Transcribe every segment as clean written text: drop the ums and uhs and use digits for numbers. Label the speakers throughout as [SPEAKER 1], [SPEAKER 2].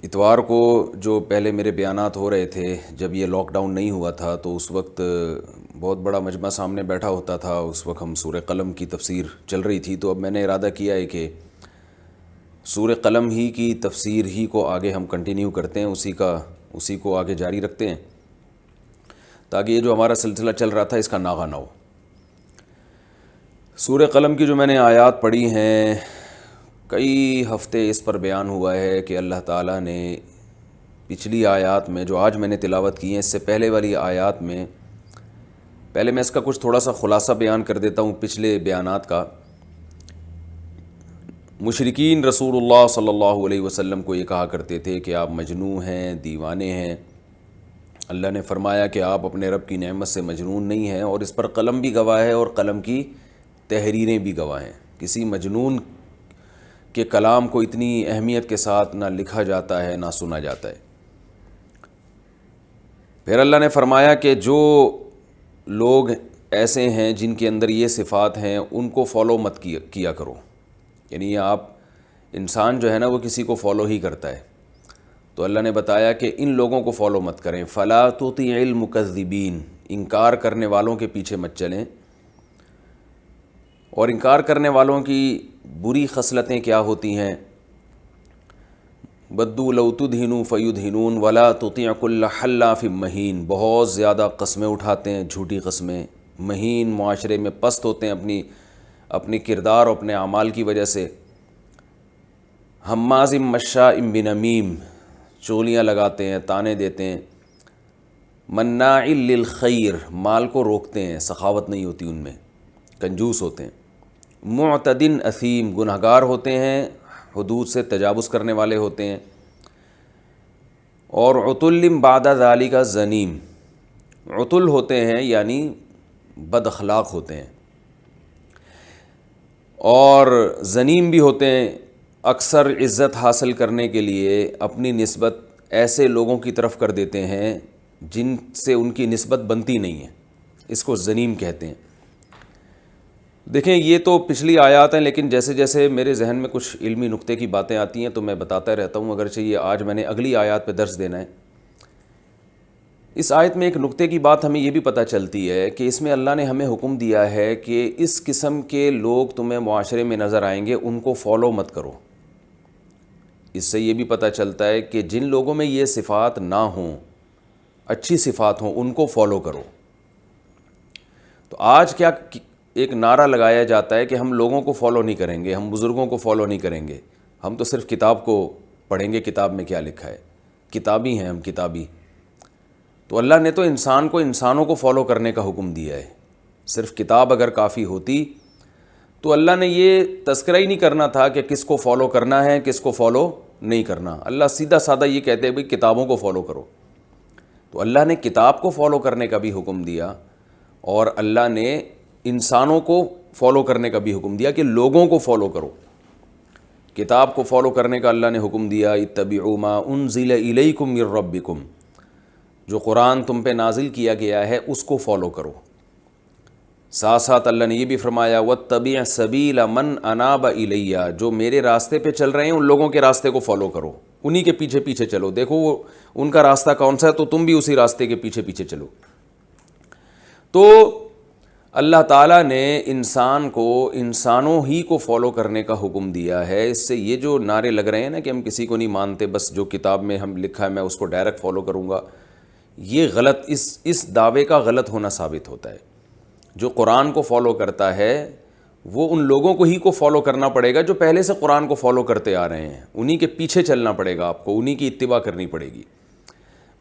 [SPEAKER 1] اتوار کو جو پہلے میرے بیانات ہو رہے تھے، جب یہ لاک ڈاؤن نہیں ہوا تھا تو اس وقت بہت بڑا مجمع سامنے بیٹھا ہوتا تھا. اس وقت ہم سورہ قلم کی تفسیر چل رہی تھی، تو اب میں نے ارادہ کیا ہے کہ سورہ قلم ہی کی تفسیر ہی کو آگے ہم کنٹینیو کرتے ہیں، اسی کو آگے جاری رکھتے ہیں، تاکہ یہ جو ہمارا سلسلہ چل رہا تھا اس کا ناغہ نہ ہو. سورہ قلم کی جو میں نے آیات پڑھی ہیں، کئی ہفتے اس پر بیان ہوا ہے کہ اللہ تعالیٰ نے پچھلی آیات میں جو آج میں نے تلاوت کی ہیں، اس سے پہلے والی آیات میں، پہلے میں اس کا کچھ تھوڑا سا خلاصہ بیان کر دیتا ہوں پچھلے بیانات کا. مشرکین رسول اللہ صلی اللہ علیہ وسلم کو یہ کہا کرتے تھے کہ آپ مجنون ہیں، دیوانے ہیں. اللہ نے فرمایا کہ آپ اپنے رب کی نعمت سے مجنون نہیں ہیں، اور اس پر قلم بھی گواہ ہے اور قلم کی تحریریں بھی گواہ ہیں. کسی مجنون کے کلام کو اتنی اہمیت کے ساتھ نہ لکھا جاتا ہے نہ سنا جاتا ہے. پھر اللہ نے فرمایا کہ جو لوگ ایسے ہیں جن کے اندر یہ صفات ہیں ان کو فالو مت کیا کرو. یعنی آپ انسان جو ہے نا وہ کسی کو فالو ہی کرتا ہے، تو اللہ نے بتایا کہ ان لوگوں کو فالو مت کریں. فلا تطیع المکذبین، انکار کرنے والوں کے پیچھے مت چلیں. اور انکار کرنے والوں کی بری خصلتیں کیا ہوتی ہیں؟ بدو لو تدہنوا فیدہنون ولا تطیع کل حلاف مہین، بہت زیادہ قسمیں اٹھاتے ہیں، جھوٹی قسمیں. مہین، معاشرے میں پست ہوتے ہیں اپنی کردار اور اپنے اعمال کی وجہ سے. ہماز مشاء بنمیم، چولیاں لگاتے ہیں، تانے دیتے ہیں. مناع للخیر، مال کو روکتے ہیں، سخاوت نہیں ہوتی ان میں، کنجوس ہوتے ہیں. معتدن اثیم، گنہگار ہوتے ہیں، حدود سے تجاوز کرنے والے ہوتے ہیں. اور عتل بعد ذالک زنیم، عتل ہوتے ہیں یعنی بد اخلاق ہوتے ہیں. اور زنیم بھی ہوتے ہیں، اکثر عزت حاصل کرنے کے لیے اپنی نسبت ایسے لوگوں کی طرف کر دیتے ہیں جن سے ان کی نسبت بنتی نہیں ہے. اس کو زنیم کہتے ہیں. دیکھیں یہ تو پچھلی آیات ہیں، لیکن جیسے جیسے میرے ذہن میں کچھ علمی نقطے کی باتیں آتی ہیں تو میں بتاتا رہتا ہوں، اگرچہ یہ آج میں نے اگلی آیات پہ درس دینا ہے. اس آیت میں ایک نقطے کی بات ہمیں یہ بھی پتہ چلتی ہے کہ اس میں اللہ نے ہمیں حکم دیا ہے کہ اس قسم کے لوگ تمہیں معاشرے میں نظر آئیں گے، ان کو فالو مت کرو. اس سے یہ بھی پتہ چلتا ہے کہ جن لوگوں میں یہ صفات نہ ہوں، اچھی صفات ہوں، ان کو فالو کرو. تو آج کیا ایک نعرہ لگایا جاتا ہے کہ ہم لوگوں کو فالو نہیں کریں گے، ہم بزرگوں کو فالو نہیں کریں گے، ہم تو صرف کتاب کو پڑھیں گے، کتاب میں کیا لکھا ہے، کتابی ہیں ہم، کتابی. تو اللہ نے تو انسان کو انسانوں کو فالو کرنے کا حکم دیا ہے. صرف کتاب اگر کافی ہوتی تو اللہ نے یہ تذکرہ ہی نہیں کرنا تھا کہ کس کو فالو کرنا ہے، کس کو فالو نہیں کرنا. اللہ سیدھا سادہ یہ کہتے ہیں بھئی کتابوں کو فالو کرو. تو اللہ نے کتاب کو فالو کرنے کا بھی حکم دیا، اور اللہ نے انسانوں کو فالو کرنے کا بھی حکم دیا کہ لوگوں کو فالو کرو. کتاب کو فالو کرنے کا اللہ نے حکم دیا، اتبعوا ما انزل الیکم من ربکم، جو قرآن تم پہ نازل کیا گیا ہے اس کو فالو کرو. ساتھ ساتھ اللہ نے یہ بھی فرمایا واتبع سبیل من اناب الی، جو میرے راستے پہ چل رہے ہیں ان لوگوں کے راستے کو فالو کرو، انہی کے پیچھے پیچھے چلو. دیکھو وہ ان کا راستہ کون سا ہے تو تم بھی اسی راستے کے پیچھے پیچھے چلو. تو اللہ تعالیٰ نے انسان کو انسانوں ہی کو فالو کرنے کا حکم دیا ہے. اس سے یہ جو نعرے لگ رہے ہیں نا کہ ہم کسی کو نہیں مانتے، بس جو کتاب میں ہم لکھا ہے میں اس کو ڈائریکٹ فالو کروں گا، یہ غلط، اس دعوے کا غلط ہونا ثابت ہوتا ہے. جو قرآن کو فالو کرتا ہے وہ ان لوگوں کو ہی کو فالو کرنا پڑے گا جو پہلے سے قرآن کو فالو کرتے آ رہے ہیں، انہی کے پیچھے چلنا پڑے گا آپ کو، انہی کی اتباع کرنی پڑے گی.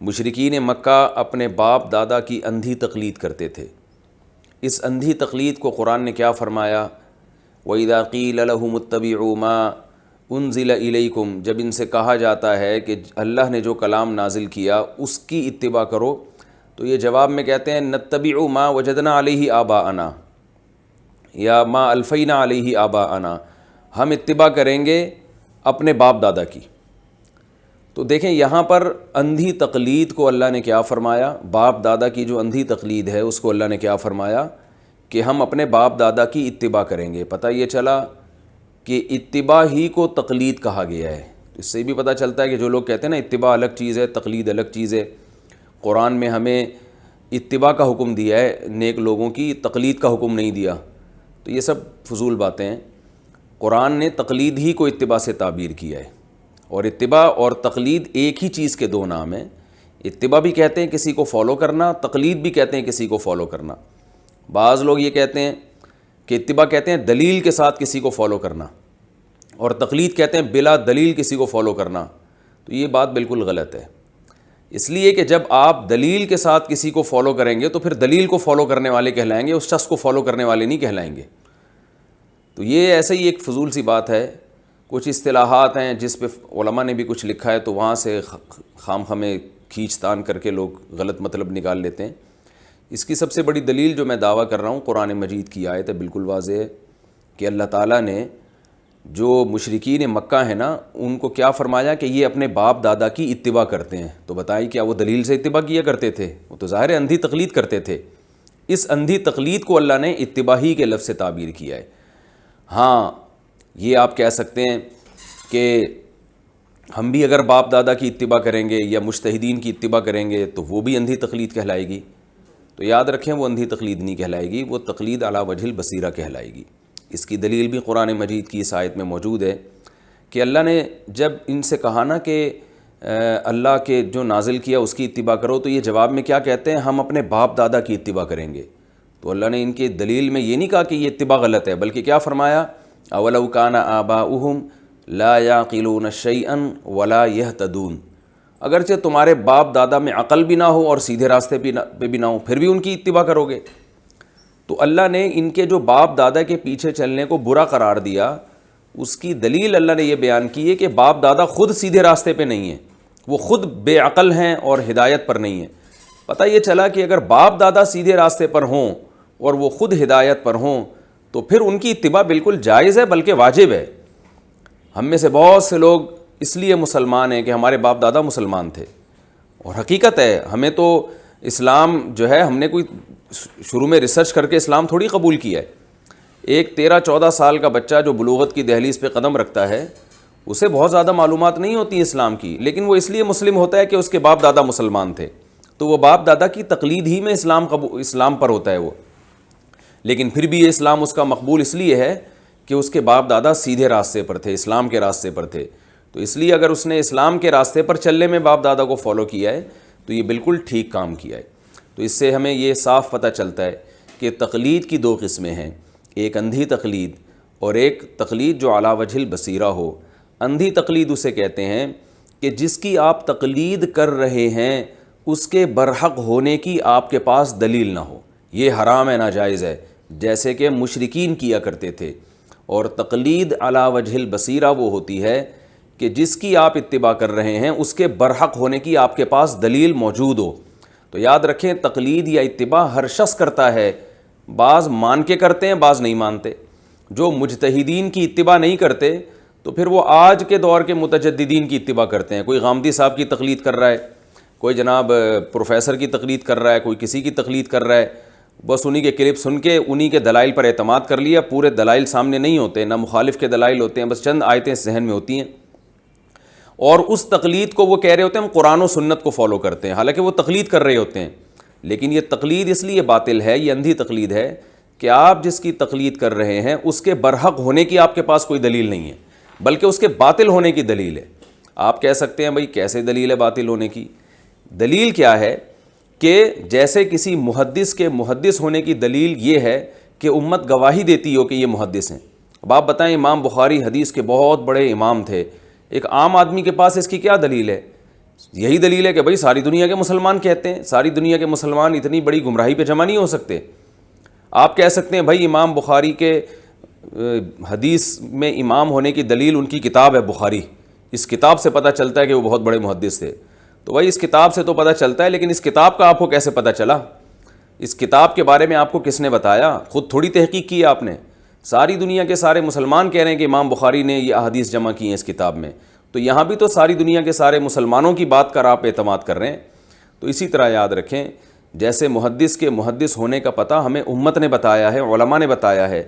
[SPEAKER 1] مشرکین مکہ اپنے باپ دادا کی اندھی تقلید کرتے تھے. اس اندھی تقلید کو قرآن نے کیا فرمایا؟ وَإِذَا قِيلَ لَهُمُ اتَّبِعُوا مَا أُنزِلَ إِلَيْكُمْ، جب ان سے کہا جاتا ہے کہ اللہ نے جو کلام نازل کیا اس کی اتباع کرو، تو یہ جواب میں کہتے ہیں نَتَّبِعُ مَا وَجَدْنَا عَلَيْهِ آبَاءَنَا یا مَا أَلْفَيْنَا عَلَيْهِ آبَاءَنَا، ہم اتباع کریں گے اپنے باپ دادا کی. تو دیکھیں یہاں پر اندھی تقلید کو اللہ نے کیا فرمایا، باپ دادا کی جو اندھی تقلید ہے اس کو اللہ نے کیا فرمایا کہ ہم اپنے باپ دادا کی اتباع کریں گے. پتہ یہ چلا کہ اتباع ہی کو تقلید کہا گیا ہے. اس سے بھی پتہ چلتا ہے کہ جو لوگ کہتے ہیں نا اتباع الگ چیز ہے تقلید الگ چیز ہے، قرآن میں ہمیں اتباع کا حکم دیا ہے، نیک لوگوں کی تقلید کا حکم نہیں دیا، تو یہ سب فضول باتیں ہیں۔ قرآن نے تقلید ہی کو اتباع سے تعبیر کیا ہے، اور اتباع اور تقلید ایک ہی چیز کے دو نام ہیں۔ اتباع بھی کہتے ہیں کسی کو فالو کرنا، تقلید بھی کہتے ہیں کسی کو فالو کرنا۔ بعض لوگ یہ کہتے ہیں کہ اتباع کہتے ہیں دلیل کے ساتھ کسی کو فالو کرنا، اور تقلید کہتے ہیں بلا دلیل کسی کو فالو کرنا، تو یہ بات بالکل غلط ہے۔ اس لیے کہ جب آپ دلیل کے ساتھ کسی کو فالو کریں گے تو پھر دلیل کو فالو کرنے والے کہلائیں گے، اس شخص کو فالو کرنے والے نہیں کہلائیں گے۔ تو یہ ایسے ہی ایک فضول سی بات ہے۔ کچھ اصطلاحات ہیں جس پہ علماء نے بھی کچھ لکھا ہے، تو وہاں سے خام خامے کھینچ تان کر کے لوگ غلط مطلب نکال لیتے ہیں۔ اس کی سب سے بڑی دلیل جو میں دعویٰ کر رہا ہوں قرآن مجید کی آیت ہے، بالکل واضح ہے کہ اللہ تعالیٰ نے جو مشرکین مکہ ہیں نا ان کو کیا فرمایا کہ یہ اپنے باپ دادا کی اتباع کرتے ہیں، تو بتائیں کیا وہ دلیل سے اتباع کیا کرتے تھے؟ وہ تو ظاہر اندھی تقلید کرتے تھے۔ اس اندھی تقلید کو اللہ نے اتباع ہی کے لفظ سے تعبیر کیا ہے۔ ہاں یہ آپ کہہ سکتے ہیں کہ ہم بھی اگر باپ دادا کی اتباع کریں گے یا مجتہدین کی اتباع کریں گے تو وہ بھی اندھی تقلید کہلائے گی، تو یاد رکھیں وہ اندھی تقلید نہیں کہلائے گی، وہ تقلید علی وجہ البصیرہ کہلائے گی۔ اس کی دلیل بھی قرآن مجید کی اس آیت میں موجود ہے کہ اللہ نے جب ان سے کہا نا کہ اللہ کے جو نازل کیا اس کی اتباع کرو، تو یہ جواب میں کیا کہتے ہیں؟ ہم اپنے باپ دادا کی اتباع کریں گے۔ تو اللہ نے ان کی دلیل میں یہ نہیں کہا کہ یہ اتباع غلط ہے، بلکہ کیا فرمایا؟ اولو کان آباؤہم لا یعقلون شیئا ولا یہتدون، اگرچہ تمہارے باپ دادا میں عقل بھی نہ ہو اور سیدھے راستے پہ بھی نہ ہو، پھر بھی ان کی اتباع کرو گے۔ تو اللہ نے ان کے جو باپ دادا کے پیچھے چلنے کو برا قرار دیا، اس کی دلیل اللہ نے یہ بیان کی ہے کہ باپ دادا خود سیدھے راستے پہ نہیں ہیں، وہ خود بے عقل ہیں اور ہدایت پر نہیں ہیں۔ پتہ یہ چلا کہ اگر باپ دادا سیدھے راستے پر ہوں اور وہ خود ہدایت پر ہوں تو پھر ان کی اتباع بالکل جائز ہے، بلکہ واجب ہے۔ ہم میں سے بہت سے لوگ اس لیے مسلمان ہیں کہ ہمارے باپ دادا مسلمان تھے، اور حقیقت ہے ہمیں تو اسلام جو ہے ہم نے کوئی شروع میں ریسرچ کر کے اسلام تھوڑی قبول کیا ہے۔ ایک 13-14 سال کا بچہ جو بلوغت کی دہلیز پہ قدم رکھتا ہے اسے بہت زیادہ معلومات نہیں ہوتی اسلام کی، لیکن وہ اس لیے مسلم ہوتا ہے کہ اس کے باپ دادا مسلمان تھے، تو وہ باپ دادا کی تقلید ہی میں اسلام پر ہوتا ہے وہ، لیکن پھر بھی یہ اسلام اس کا مقبول اس لیے ہے کہ اس کے باپ دادا سیدھے راستے پر تھے، اسلام کے راستے پر تھے۔ تو اس لیے اگر اس نے اسلام کے راستے پر چلنے میں باپ دادا کو فالو کیا ہے تو یہ بالکل ٹھیک کام کیا ہے۔ تو اس سے ہمیں یہ صاف پتہ چلتا ہے کہ تقلید کی دو قسمیں ہیں، ایک اندھی تقلید اور ایک تقلید جو علی وجہ البصیرہ ہو۔ اندھی تقلید اسے کہتے ہیں کہ جس کی آپ تقلید کر رہے ہیں اس کے برحق ہونے کی آپ کے پاس دلیل نہ ہو، یہ حرام ہے، ناجائز ہے، جیسے کہ مشرکین کیا کرتے تھے۔ اور تقلید علی وجہ البصیرہ وہ ہوتی ہے کہ جس کی آپ اتباع کر رہے ہیں اس کے برحق ہونے کی آپ کے پاس دلیل موجود ہو۔ تو یاد رکھیں تقلید یا اتباع ہر شخص کرتا ہے، بعض مان کے کرتے ہیں بعض نہیں مانتے۔ جو مجتہدین کی اتباع نہیں کرتے تو پھر وہ آج کے دور کے متجددین کی اتباع کرتے ہیں۔ کوئی غامدی صاحب کی تقلید کر رہا ہے، کوئی جناب پروفیسر کی تقلید کر رہا ہے، کوئی کسی کی تقلید کر رہا ہے، بس انہی کے کلپ سن کے انہی کے دلائل پر اعتماد کر لیا۔ پورے دلائل سامنے نہیں ہوتے، نہ مخالف کے دلائل ہوتے ہیں، بس چند آیتیں ذہن میں ہوتی ہیں، اور اس تقلید کو وہ کہہ رہے ہوتے ہیں ہم قرآن و سنت کو فالو کرتے ہیں، حالانکہ وہ تقلید کر رہے ہوتے ہیں۔ لیکن یہ تقلید اس لیے باطل ہے، یہ اندھی تقلید ہے کہ آپ جس کی تقلید کر رہے ہیں اس کے برحق ہونے کی آپ کے پاس کوئی دلیل نہیں ہے، بلکہ اس کے باطل ہونے کی دلیل ہے۔ آپ کہہ سکتے ہیں بھائی کیسے دلیل ہے باطل ہونے کی؟ دلیل کیا ہے کہ جیسے کسی محدث کے محدث ہونے کی دلیل یہ ہے کہ امت گواہی دیتی ہو کہ یہ محدث ہیں۔ اب آپ بتائیں امام بخاری حدیث کے بہت بڑے امام تھے، ایک عام آدمی کے پاس اس کی کیا دلیل ہے؟ یہی دلیل ہے کہ بھائی ساری دنیا کے مسلمان کہتے ہیں، ساری دنیا کے مسلمان اتنی بڑی گمراہی پہ جمع نہیں ہو سکتے۔ آپ کہہ سکتے ہیں بھائی امام بخاری کے حدیث میں امام ہونے کی دلیل ان کی کتاب ہے بخاری، اس کتاب سے پتہ چلتا ہے کہ وہ بہت بڑے محدث تھے۔ تو بھائی اس کتاب سے تو پتہ چلتا ہے، لیکن اس کتاب کا آپ کو کیسے پتہ چلا؟ اس کتاب کے بارے میں آپ کو کس نے بتایا؟ خود تھوڑی تحقیق کی آپ نے۔ ساری دنیا کے سارے مسلمان کہہ رہے ہیں کہ امام بخاری نے یہ احادیث جمع کی ہیں اس کتاب میں، تو یہاں بھی تو ساری دنیا کے سارے مسلمانوں کی بات کر آپ اعتماد کر رہے ہیں۔ تو اسی طرح یاد رکھیں جیسے محدث کے محدث ہونے کا پتہ ہمیں امت نے بتایا ہے، علماء نے بتایا ہے،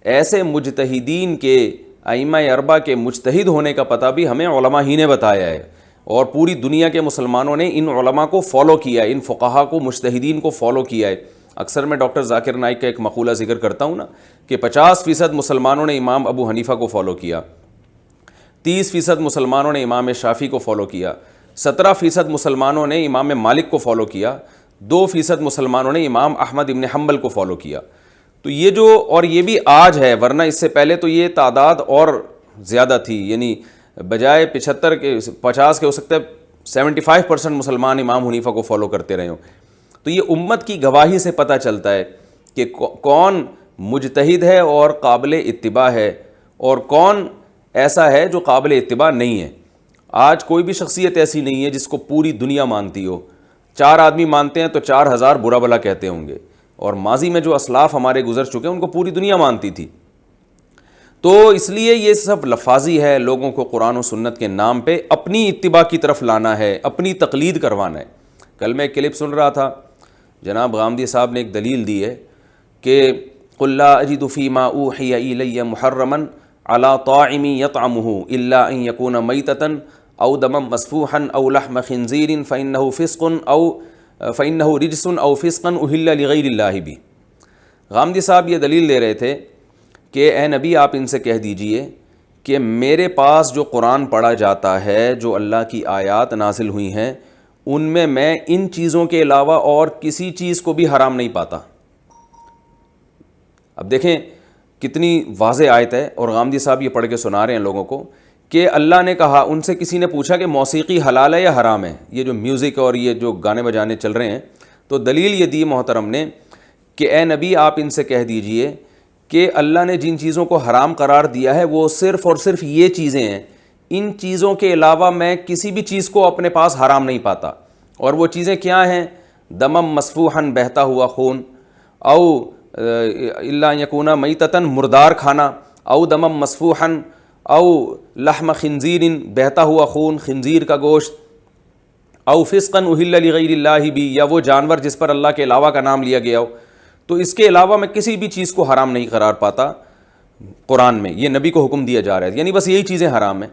[SPEAKER 1] ایسے مجتہدین کے ائمہ اربعہ کے مجتہد ہونے کا پتہ بھی ہمیں علماء ہی نے بتایا ہے، اور پوری دنیا کے مسلمانوں نے ان علماء کو فالو کیا ہے، ان فقہا کو، مجتہدین کو فالو کیا ہے۔ اکثر میں ڈاکٹر ذاکر نائک کا ایک مقولہ ذکر کرتا ہوں نا کہ 50% مسلمانوں نے امام ابو حنیفہ کو فالو کیا، 30% مسلمانوں نے امام شافعی کو فالو کیا، 17% مسلمانوں نے امام مالک کو فالو کیا، 2% مسلمانوں نے امام احمد ابن حنبل کو فالو کیا۔ تو یہ جو، اور یہ بھی آج ہے، ورنہ اس سے پہلے تو یہ تعداد اور زیادہ تھی، یعنی بجائے 75 کے 50 کے ہو سکتا ہے 75% مسلمان امام حنیفہ کو فالو کرتے رہے ہوں۔ تو یہ امت کی گواہی سے پتہ چلتا ہے کہ کون مجتہد ہے اور قابل اتباع ہے، اور کون ایسا ہے جو قابل اتباع نہیں ہے۔ آج کوئی بھی شخصیت ایسی نہیں ہے جس کو پوری دنیا مانتی ہو۔ 4 آدمی مانتے ہیں تو 4000 برا بھلا کہتے ہوں گے، اور ماضی میں جو اسلاف ہمارے گزر چکے ہیں ان کو پوری دنیا مانتی تھی۔ تو اس لیے یہ سب لفاظی ہے، لوگوں کو قرآن و سنت کے نام پہ اپنی اتباع کی طرف لانا ہے، اپنی تقلید کروانا ہے۔ کل میں ایک کلپ سن رہا تھا، جناب غامدی صاحب نے ایک دلیل دی ہے کہ قل لا اجد فیما اوحی الی محرما علی طاعم یطعمہ الا ان یکون میتۃ او دما مسفوحا او لحم خنزیر فإنہ رجس او فسقا اہل لغیر اللہ بھی۔ غامدی صاحب یہ دلیل دے رہے تھے کہ اے نبی آپ ان سے کہہ دیجئے کہ میرے پاس جو قرآن پڑھا جاتا ہے، جو اللہ کی آیات نازل ہوئی ہیں، ان میں ان چیزوں کے علاوہ اور کسی چیز کو بھی حرام نہیں پاتا۔ اب دیکھیں کتنی واضح آیت ہے، اور غامدی صاحب یہ پڑھ کے سنا رہے ہیں لوگوں کو کہ اللہ نے کہا، ان سے کسی نے پوچھا کہ موسیقی حلال ہے یا حرام ہے، یہ جو میوزک اور یہ جو گانے بجانے چل رہے ہیں، تو دلیل یہ دی محترم نے کہ اے نبی آپ ان سے کہہ دیجئے کہ اللہ نے جن چیزوں کو حرام قرار دیا ہے وہ صرف اور صرف یہ چیزیں ہیں، ان چیزوں کے علاوہ میں کسی بھی چیز کو اپنے پاس حرام نہیں پاتا۔ اور وہ چیزیں کیا ہیں؟ دمم مسفوحاً بہتا ہوا خون، او الا یکون میتتاً مردار کھانا، او دمم مسفوحاً او لحم خنزیر بہتا ہوا خون، خنزیر کا گوشت، او فسقاً اہل لغیر اللہ بھی، یا وہ جانور جس پر اللہ کے علاوہ کا نام لیا گیا ہو۔ تو اس کے علاوہ میں کسی بھی چیز کو حرام نہیں قرار پاتا قرآن میں، یہ نبی کو حکم دیا جا رہا ہے، یعنی بس یہی چیزیں حرام ہیں۔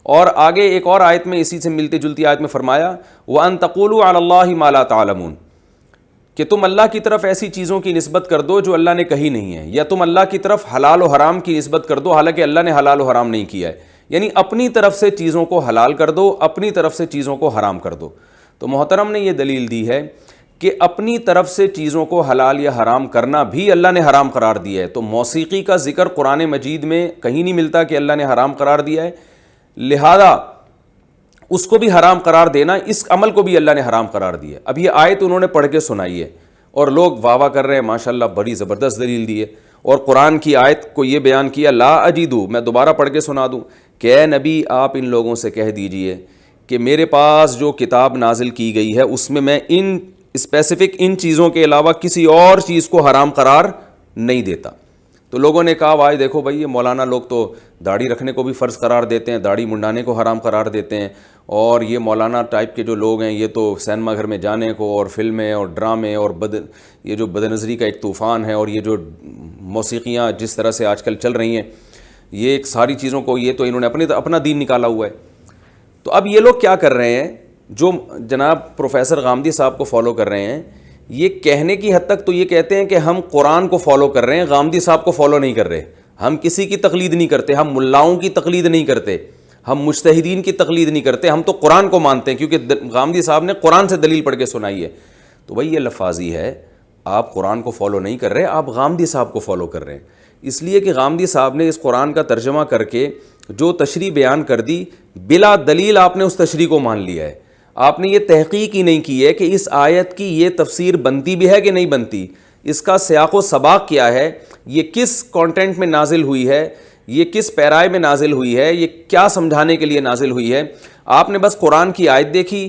[SPEAKER 1] اور آگے ایک اور آیت میں اسی سے ملتی جلتی آیت میں فرمایا وَأَن تَقُولُوا عَلَى اللَّهِ مَا لَا تَعْلَمُونَ، کہ تم اللہ کی طرف ایسی چیزوں کی نسبت کر دو جو اللہ نے کہی نہیں ہے، یا تم اللہ کی طرف حلال و حرام کی نسبت کر دو حالانکہ اللہ نے حلال و حرام نہیں کیا ہے، یعنی اپنی طرف سے چیزوں کو حلال کر دو، اپنی طرف سے چیزوں کو حرام کر دو۔ تو محترم نے یہ دلیل دی ہے کہ اپنی طرف سے چیزوں کو حلال یا حرام کرنا بھی اللہ نے حرام قرار دیا ہے۔ تو موسیقی کا ذکر قرآن مجید میں کہیں نہیں ملتا کہ اللہ نے حرام قرار دیا ہے، لہذا اس کو بھی حرام قرار دینا، اس عمل کو بھی اللہ نے حرام قرار دیا ہے۔ اب یہ آیت انہوں نے پڑھ کے سنائی ہے اور لوگ واہ واہ کر رہے ہیں، ماشاءاللہ بڑی زبردست دلیل دی ہے، اور قرآن کی آیت کو یہ بیان کیا لا اجدو، میں دوبارہ پڑھ کے سنا دوں کہ اے نبی آپ ان لوگوں سے کہہ دیجئے کہ میرے پاس جو کتاب نازل کی گئی ہے اس میں ان اسپیسیفک ان چیزوں کے علاوہ کسی اور چیز کو حرام قرار نہیں دیتا۔ تو لوگوں نے کہا بھائی دیکھو بھائی یہ مولانا لوگ تو داڑھی رکھنے کو بھی فرض قرار دیتے ہیں، داڑھی منڈانے کو حرام قرار دیتے ہیں، اور یہ مولانا ٹائپ کے جو لوگ ہیں یہ تو سینما گھر میں جانے کو اور فلمیں اور ڈرامے اور یہ جو بدنظری کا ایک طوفان ہے، اور یہ جو موسیقیاں جس طرح سے آج کل چل رہی ہیں، یہ ایک ساری چیزوں کو یہ تو انہوں نے اپنا دین نکالا ہوا ہے۔ تو اب یہ لوگ کیا کر رہے ہیں، جو جناب پروفیسر غامدی صاحب کو فالو کر رہے ہیں، یہ کہنے کی حد تک تو یہ کہتے ہیں کہ ہم قرآن کو فالو کر رہے ہیں، غامدی صاحب کو فالو نہیں کر رہے، ہم کسی کی تقلید نہیں کرتے، ہم ملاؤں کی تقلید نہیں کرتے، ہم مجتہدین کی تقلید نہیں کرتے، ہم تو قرآن کو مانتے ہیں کیونکہ غامدی صاحب نے قرآن سے دلیل پڑھ کے سنائی ہے۔ تو بھائی یہ لفاظی ہے، آپ قرآن کو فالو نہیں کر رہے، آپ غامدی صاحب کو فالو کر رہے ہیں، اس لیے کہ غامدی صاحب نے اس قرآن کا ترجمہ کر کے جو تشریح بیان کر دی، بلا دلیل آپ نے اس تشریح کو مان لیا ہے، آپ نے یہ تحقیق ہی نہیں کی ہے کہ اس آیت کی یہ تفسیر بنتی بھی ہے کہ نہیں بنتی، اس کا سیاق و سباق کیا ہے، یہ کس کانٹینٹ میں نازل ہوئی ہے، یہ کس پیرائے میں نازل ہوئی ہے، یہ کیا سمجھانے کے لیے نازل ہوئی ہے۔ آپ نے بس قرآن کی آیت دیکھی،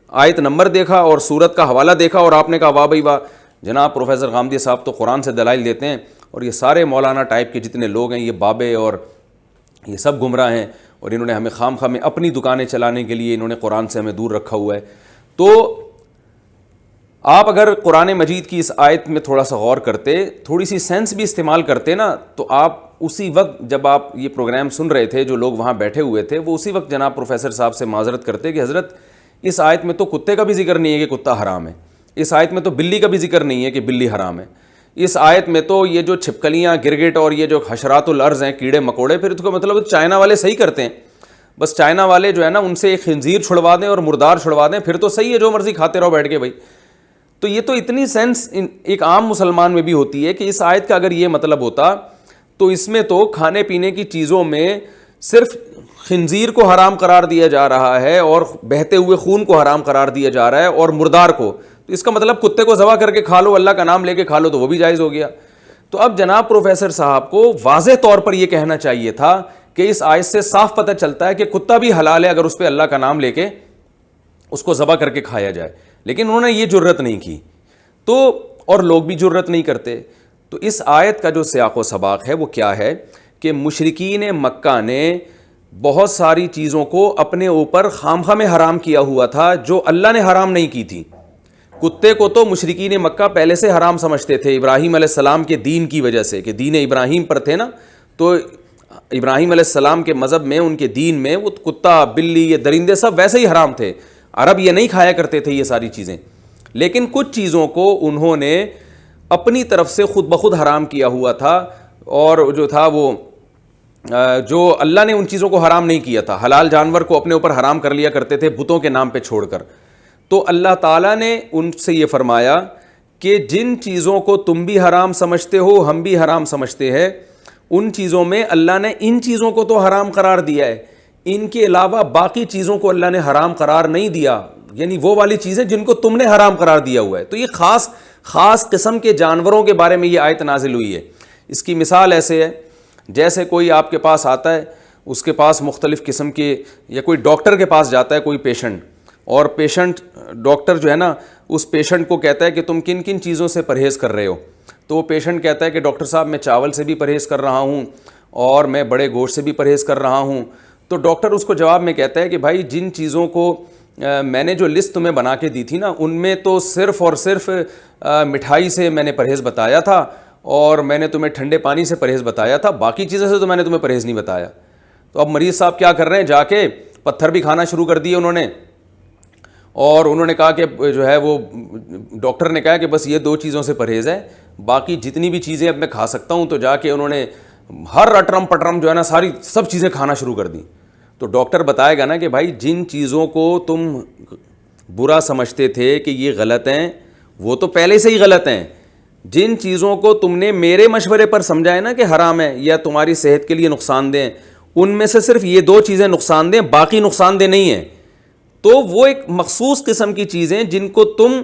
[SPEAKER 1] آیت نمبر دیکھا اور سورت کا حوالہ دیکھا، اور آپ نے کہا واہ بھائی واہ، جناب پروفیسر غامدی صاحب تو قرآن سے دلائل دیتے ہیں، اور یہ سارے مولانا ٹائپ کے جتنے لوگ ہیں یہ بابے اور یہ سب گمراہ ہیں، اور انہوں نے ہمیں خام خواہ میں اپنی دکانیں چلانے کے لیے انہوں نے قرآن سے ہمیں دور رکھا ہوا ہے۔ تو آپ اگر قرآن مجید کی اس آیت میں تھوڑا سا غور کرتے، تھوڑی سی سینس بھی استعمال کرتے نا، تو آپ اسی وقت جب آپ یہ پروگرام سن رہے تھے، جو لوگ وہاں بیٹھے ہوئے تھے وہ اسی وقت جناب پروفیسر صاحب سے معذرت کرتے کہ حضرت اس آیت میں تو کتے کا بھی ذکر نہیں ہے کہ کتا حرام ہے، اس آیت میں تو بلی کا بھی ذکر نہیں ہے کہ بلی حرام ہے، اس آیت میں تو یہ جو چھپکلیاں، گرگٹ اور یہ جو حشرات الارض ہیں، کیڑے مکوڑے، پھر اس کا مطلب چائنا والے صحیح کرتے ہیں، بس چائنا والے جو ہے نا ان سے ایک خنزیر چھڑوا دیں اور مردار چھڑوا دیں، پھر تو صحیح ہے، جو مرضی کھاتے رہو بیٹھ کے بھائی۔ تو یہ تو اتنی سینس ایک عام مسلمان میں بھی ہوتی ہے کہ اس آیت کا اگر یہ مطلب ہوتا تو اس میں تو کھانے پینے کی چیزوں میں صرف خنزیر کو حرام قرار دیا جا رہا ہے اور بہتے ہوئے خون کو حرام قرار دیا جا رہا ہے اور مردار کو، تو اس کا مطلب کتے کو ذبح کر کے کھا لو، اللہ کا نام لے کے کھا لو تو وہ بھی جائز ہو گیا۔ تو اب جناب پروفیسر صاحب کو واضح طور پر یہ کہنا چاہیے تھا کہ اس آیت سے صاف پتہ چلتا ہے کہ کتا بھی حلال ہے اگر اس پہ اللہ کا نام لے کے اس کو ذبح کر کے کھایا جائے، لیکن انہوں نے یہ جرت نہیں کی، تو اور لوگ بھی جرت نہیں کرتے۔ تو اس آیت کا جو سیاق و سباق ہے وہ کیا ہے کہ مشرکین مکہ نے بہت ساری چیزوں کو اپنے اوپر خامخواہ میں حرام کیا ہوا تھا جو اللہ نے حرام نہیں کی تھی۔ کتے کو تو مشرکین مکہ پہلے سے حرام سمجھتے تھے ابراہیم علیہ السلام کے دین کی وجہ سے، کہ دین ابراہیم پر تھے نا، تو ابراہیم علیہ السلام کے مذہب میں، ان کے دین میں وہ کتا، بلی، یہ درندے سب ویسے ہی حرام تھے، عرب یہ نہیں کھایا کرتے تھے یہ ساری چیزیں، لیکن کچھ چیزوں کو انہوں نے اپنی طرف سے خود بخود حرام کیا ہوا تھا، اور جو تھا وہ جو اللہ نے ان چیزوں کو حرام نہیں کیا تھا، حلال جانور کو اپنے اوپر حرام کر لیا کرتے تھے بتوں کے نام پہ چھوڑ کر۔ تو اللہ تعالیٰ نے ان سے یہ فرمایا کہ جن چیزوں کو تم بھی حرام سمجھتے ہو ہم بھی حرام سمجھتے ہیں، ان چیزوں میں اللہ نے ان چیزوں کو تو حرام قرار دیا ہے، ان کے علاوہ باقی چیزوں کو اللہ نے حرام قرار نہیں دیا، یعنی وہ والی چیزیں جن کو تم نے حرام قرار دیا ہوا ہے۔ تو یہ خاص قسم کے جانوروں کے بارے میں یہ آیت نازل ہوئی ہے۔ اس کی مثال ایسے ہے جیسے کوئی آپ کے پاس آتا ہے، اس کے پاس مختلف قسم کے، یا کوئی ڈاکٹر کے پاس جاتا ہے کوئی پیشنٹ، اور پیشنٹ ڈاکٹر جو ہے نا اس پیشنٹ کو کہتا ہے کہ تم کن کن چیزوں سے پرہیز کر رہے ہو، تو وہ پیشنٹ کہتا ہے کہ ڈاکٹر صاحب میں چاول سے بھی پرہیز کر رہا ہوں اور میں بڑے گوشت سے بھی پرہیز کر رہا ہوں۔ تو ڈاکٹر اس کو جواب میں کہتا ہے کہ بھائی جن چیزوں کو میں نے جو لسٹ تمہیں بنا کے دی تھی نا، ان میں تو صرف اور صرف مٹھائی سے میں نے پرہیز بتایا تھا، اور میں نے تمہیں ٹھنڈے پانی سے پرہیز بتایا تھا، باقی چیزوں سے تو میں نے تمہیں پرہیز نہیں بتایا۔ تو اب مریض صاحب کیا کر رہے ہیں، جا کے پتھر بھی کھانا شروع کر دیے انہوں نے، اور انہوں نے کہا کہ جو ہے وہ ڈاکٹر نے کہا کہ بس یہ 2 چیزوں سے پرہیز ہے، باقی جتنی بھی چیزیں اب میں کھا سکتا ہوں، تو جا کے انہوں نے ہر اٹرم پٹرم جو ہے نا سب چیزیں کھانا شروع کر دیں۔ تو ڈاکٹر بتائے گا نا کہ بھائی جن چیزوں کو تم برا سمجھتے تھے کہ یہ غلط ہیں، وہ تو پہلے سے ہی غلط ہیں، جن چیزوں کو تم نے میرے مشورے پر سمجھا ہے نا کہ حرام ہے یا تمہاری صحت کے لیے نقصان دہ، ان میں سے صرف یہ 2 چیزیں نقصان دہ، باقی نقصان دہ نہیں ہیں۔ تو وہ ایک مخصوص قسم کی چیزیں جن کو تم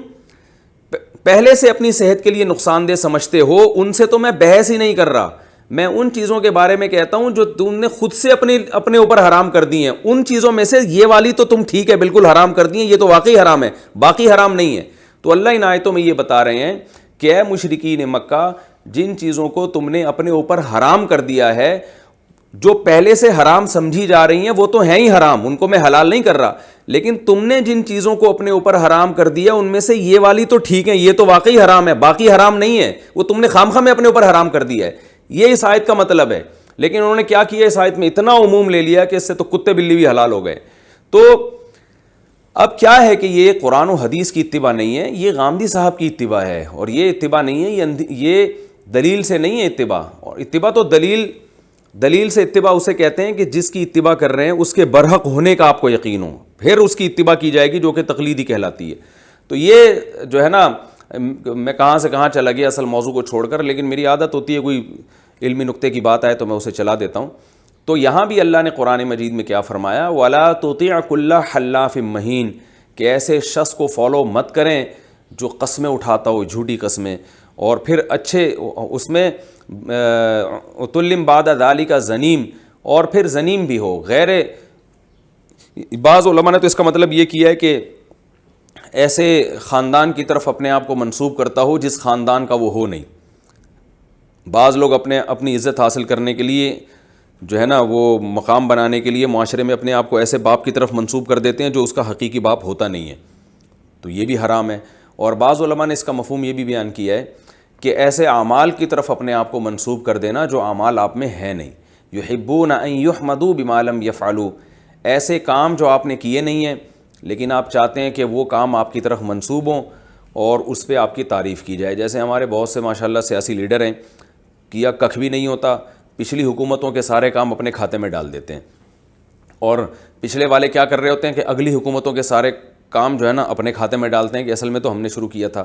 [SPEAKER 1] پہلے سے اپنی صحت کے لیے نقصان دہ سمجھتے ہو، ان سے تو میں بحث ہی نہیں کر رہا، میں ان چیزوں کے بارے میں کہتا ہوں جو تم نے خود سے اپنے اوپر حرام کر دی ہیں، ان چیزوں میں سے یہ والی تو تم ٹھیک ہے بالکل حرام کر دی ہیں، یہ تو واقعی حرام ہے، باقی حرام نہیں ہے۔ تو اللہ ان آیتوں میں یہ بتا رہے ہیں کہ اے مشرکین مکہ، جن چیزوں کو تم نے اپنے اوپر حرام کر دیا ہے، جو پہلے سے حرام سمجھی جا رہی ہیں، وہ تو ہیں ہی حرام، ان کو میں حلال نہیں کر رہا، لیکن تم نے جن چیزوں کو اپنے اوپر حرام کر دیا ان میں سے یہ والی تو ٹھیک ہے، یہ تو واقعی حرام ہے، باقی حرام نہیں ہے، وہ تم نے خام خواہ میں اپنے اوپر حرام کر دیا ہے، یہ اس آیت کا مطلب ہے۔ لیکن انہوں نے کیا کیا، اس آیت میں اتنا عموم لے لیا کہ اس سے تو کتے بلی بھی حلال ہو گئے۔ تو اب کیا ہے کہ یہ قرآن و حدیث کی اتباع نہیں ہے، یہ غامدی صاحب کی اتباع ہے، اور یہ اتباع نہیں ہے، یہ دلیل سے نہیں ہے اتباع، اور اتباع تو دلیل سے اتباع اسے کہتے ہیں کہ جس کی اتباع کر رہے ہیں اس کے برحق ہونے کا آپ کو یقین ہو، پھر اس کی اتباع کی جائے گی، جو کہ تقلیدی کہلاتی ہے۔ تو یہ جو ہے نا، میں کہاں سے کہاں چلا گیا اصل موضوع کو چھوڑ کر، لیکن میری عادت ہوتی ہے کوئی علمی نقطے کی بات آئے تو میں اسے چلا دیتا ہوں۔ تو یہاں بھی اللہ نے قرآن مجید میں کیا فرمایا، وَلَا تُطِعْ كُلَّ حَلَّافٍ مَّهِينٍ، کہ ایسے شخص کو فالو مت کریں جو قسمیں اٹھاتا ہو، جھوٹی قسمیں، اور پھر اچھے اس میں عُتُلٍّ بَعْدَ ذَلِكَ زنیم، اور پھر زنیم بھی ہو، غیر، بعض علماء نے تو اس کا مطلب یہ کیا ہے کہ ایسے خاندان کی طرف اپنے آپ کو منسوب کرتا ہو جس خاندان کا وہ ہو نہیں۔ بعض لوگ اپنی عزت حاصل کرنے کے لیے جو ہے نا، وہ مقام بنانے کے لیے معاشرے میں اپنے آپ کو ایسے باپ کی طرف منسوب کر دیتے ہیں جو اس کا حقیقی باپ ہوتا نہیں ہے، تو یہ بھی حرام ہے۔ اور بعض علماء نے اس کا مفہوم یہ بھی بیان کیا ہے کہ ایسے اعمال کی طرف اپنے آپ کو منسوب کر دینا جو اعمال آپ میں ہے نہیں. یحبون ان یحمدوا بما لم یفعلوا، ایسے کام جو آپ نے کیے نہیں ہیں لیکن آپ چاہتے ہیں کہ وہ کام آپ کی طرف منسوب ہوں اور اس پہ آپ کی تعریف کی جائے. جیسے ہمارے بہت سے ماشاءاللہ سیاسی لیڈر ہیں، کیا ککھ بھی نہیں ہوتا، پچھلی حکومتوں کے سارے کام اپنے کھاتے میں ڈال دیتے ہیں، اور پچھلے والے کیا کر رہے ہوتے ہیں کہ اگلی حکومتوں کے سارے کام جو ہے نا اپنے کھاتے میں ڈالتے ہیں کہ اصل میں تو ہم نے شروع کیا تھا.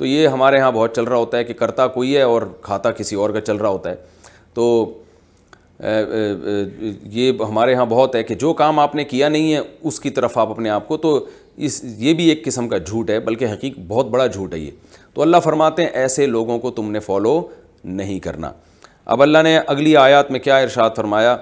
[SPEAKER 1] تو یہ ہمارے ہاں بہت چل رہا ہوتا ہے کہ کرتا کوئی ہے اور کھاتا کسی اور کا چل رہا ہوتا ہے. تو یہ ہمارے ہاں بہت ہے کہ جو کام آپ نے کیا نہیں ہے اس کی طرف آپ اپنے آپ کو، تو یہ بھی ایک قسم کا جھوٹ ہے، بلکہ حقیقت بہت بڑا جھوٹ ہے یہ. تو اللہ فرماتے ہیں ایسے لوگوں کو تم نے فالو نہیں کرنا. اب اللہ نے اگلی آیات میں کیا ارشاد فرمایا،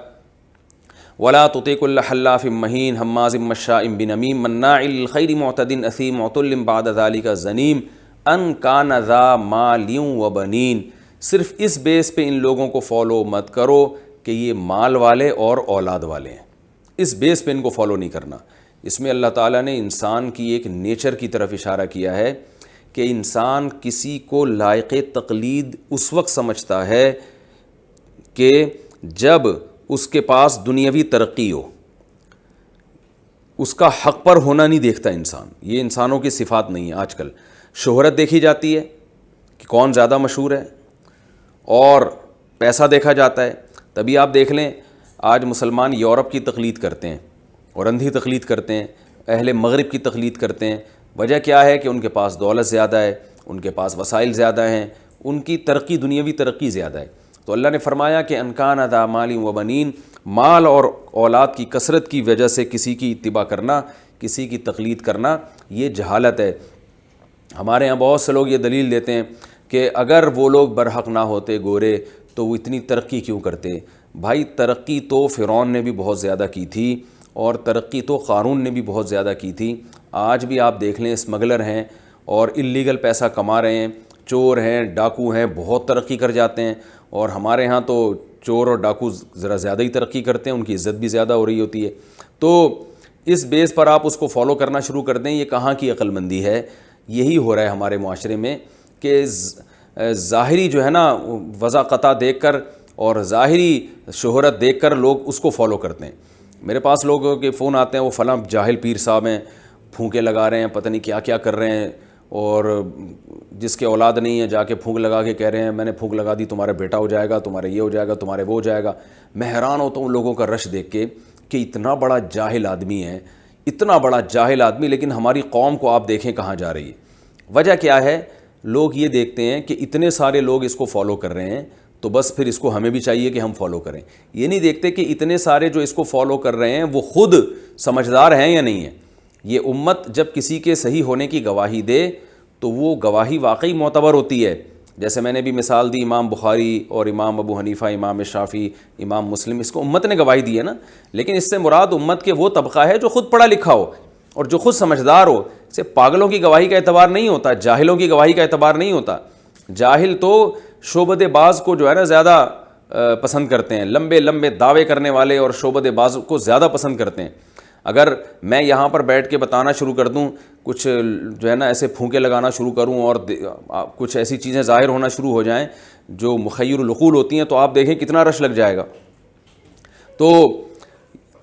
[SPEAKER 1] وَلَا تُطِعْ كُلَّ حَلَّافٍ مَّهِينٍ هَمَّازٍ مَّشَّاءٍ بِنَمِيمٍ مَّنَّاعٍ لِّلْخَيْرِ مُعْتَدٍ أَثِيمٍ عُتُلٍّ بَعْدَ ذَلِكَ زَنِيمٍ أَن كَانَ ذَا مَالٍ وَبَنِينَ. صرف اس بیس پہ ان لوگوں کو فالو مت کرو کہ یہ مال والے اور اولاد والے ہیں، اس بیس پہ ان کو فالو نہیں کرنا. اس میں اللہ تعالیٰ نے انسان کی ایک نیچر کی طرف اشارہ کیا ہے کہ انسان کسی کو لائق تقلید اس وقت سمجھتا ہے کہ جب اس کے پاس دنیاوی ترقی ہو، اس کا حق پر ہونا نہیں دیکھتا انسان. یہ انسانوں کی صفات نہیں ہے. آج کل شہرت دیکھی جاتی ہے کہ کون زیادہ مشہور ہے، اور پیسہ دیکھا جاتا ہے. تبھی آپ دیکھ لیں آج مسلمان یورپ کی تقلید کرتے ہیں اور اندھی تقلید کرتے ہیں، اہل مغرب کی تقلید کرتے ہیں. وجہ کیا ہے کہ ان کے پاس دولت زیادہ ہے، ان کے پاس وسائل زیادہ ہیں، ان کی ترقی دنیاوی ترقی زیادہ ہے. تو اللہ نے فرمایا کہ ان کان ذا مال و بنین، مال اور اولاد کی کثرت کی وجہ سے کسی کی اتباع کرنا، کسی کی تقلید کرنا، یہ جہالت ہے. ہمارے ہاں بہت سے لوگ یہ دلیل دیتے ہیں کہ اگر وہ لوگ برحق نہ ہوتے گورے تو وہ اتنی ترقی کیوں کرتے. بھائی ترقی تو فرعون نے بھی بہت زیادہ کی تھی، اور ترقی تو قارون نے بھی بہت زیادہ کی تھی. آج بھی آپ دیکھ لیں اسمگلر ہیں اور اللیگل پیسہ کما رہے ہیں، چور ہیں، ڈاکو ہیں، بہت ترقی کر جاتے ہیں. اور ہمارے ہاں تو چور اور ڈاکو ذرا زیادہ ہی ترقی کرتے ہیں، ان کی عزت بھی زیادہ ہو رہی ہوتی ہے. تو اس بیس پر آپ اس کو فالو کرنا شروع کر دیں. یہ کہاں کی عقل مندی ہے؟ یہی ہو رہا ہے ہمارے معاشرے میں کہ ظاہری جو ہے نا وضاقتہ دیکھ کر اور ظاہری شہرت دیکھ کر لوگ اس کو فالو کرتے ہیں. میرے پاس لوگوں کے فون آتے ہیں، وہ فلاں جاہل پیر صاحب ہیں، پھونکے لگا رہے ہیں، پتہ نہیں کیا کیا کر رہے ہیں، اور جس کے اولاد نہیں ہے جا کے پھونک لگا کے کہہ رہے ہیں میں نے پھونک لگا دی، تمہارا بیٹا ہو جائے گا، تمہارے یہ ہو جائے گا، تمہارے وہ ہو جائے گا. میں حیران ہوتا ہوں ان لوگوں کا رش دیکھ کے کہ اتنا بڑا جاہل آدمی ہے، اتنا بڑا جاہل آدمی، لیکن ہماری قوم کو آپ دیکھیں کہاں جا رہی ہے. وجہ کیا ہے؟ لوگ یہ دیکھتے ہیں کہ اتنے سارے لوگ اس کو فالو کر رہے ہیں تو بس پھر اس کو ہمیں بھی چاہیے کہ ہم فالو کریں. یہ نہیں دیکھتے کہ اتنے سارے جو اس کو فالو کر رہے ہیں وہ خود سمجھدار ہیں یا نہیں ہیں. یہ امت جب کسی کے صحیح ہونے کی گواہی دے تو وہ گواہی واقعی معتبر ہوتی ہے. جیسے میں نے بھی مثال دی امام بخاری اور امام ابو حنیفہ، امام شافعی، امام مسلم، اس کو امت نے گواہی دی ہے نا. لیکن اس سے مراد امت کے وہ طبقہ ہے جو خود پڑھا لکھا ہو اور جو خود سمجھدار ہو. سے پاگلوں کی گواہی کا اعتبار نہیں ہوتا، جاہلوں کی گواہی کا اعتبار نہیں ہوتا. جاہل تو شعبدے باز کو جو ہے نا زیادہ پسند کرتے ہیں، لمبے لمبے دعوے کرنے والے اور شعبدے باز کو زیادہ پسند کرتے ہیں. اگر میں یہاں پر بیٹھ کے بتانا شروع کر دوں، کچھ جو ہے نا ایسے پھونکے لگانا شروع کروں اور کچھ ایسی چیزیں ظاہر ہونا شروع ہو جائیں جو مخیر العقول ہوتی ہیں، تو آپ دیکھیں کتنا رش لگ جائے گا. تو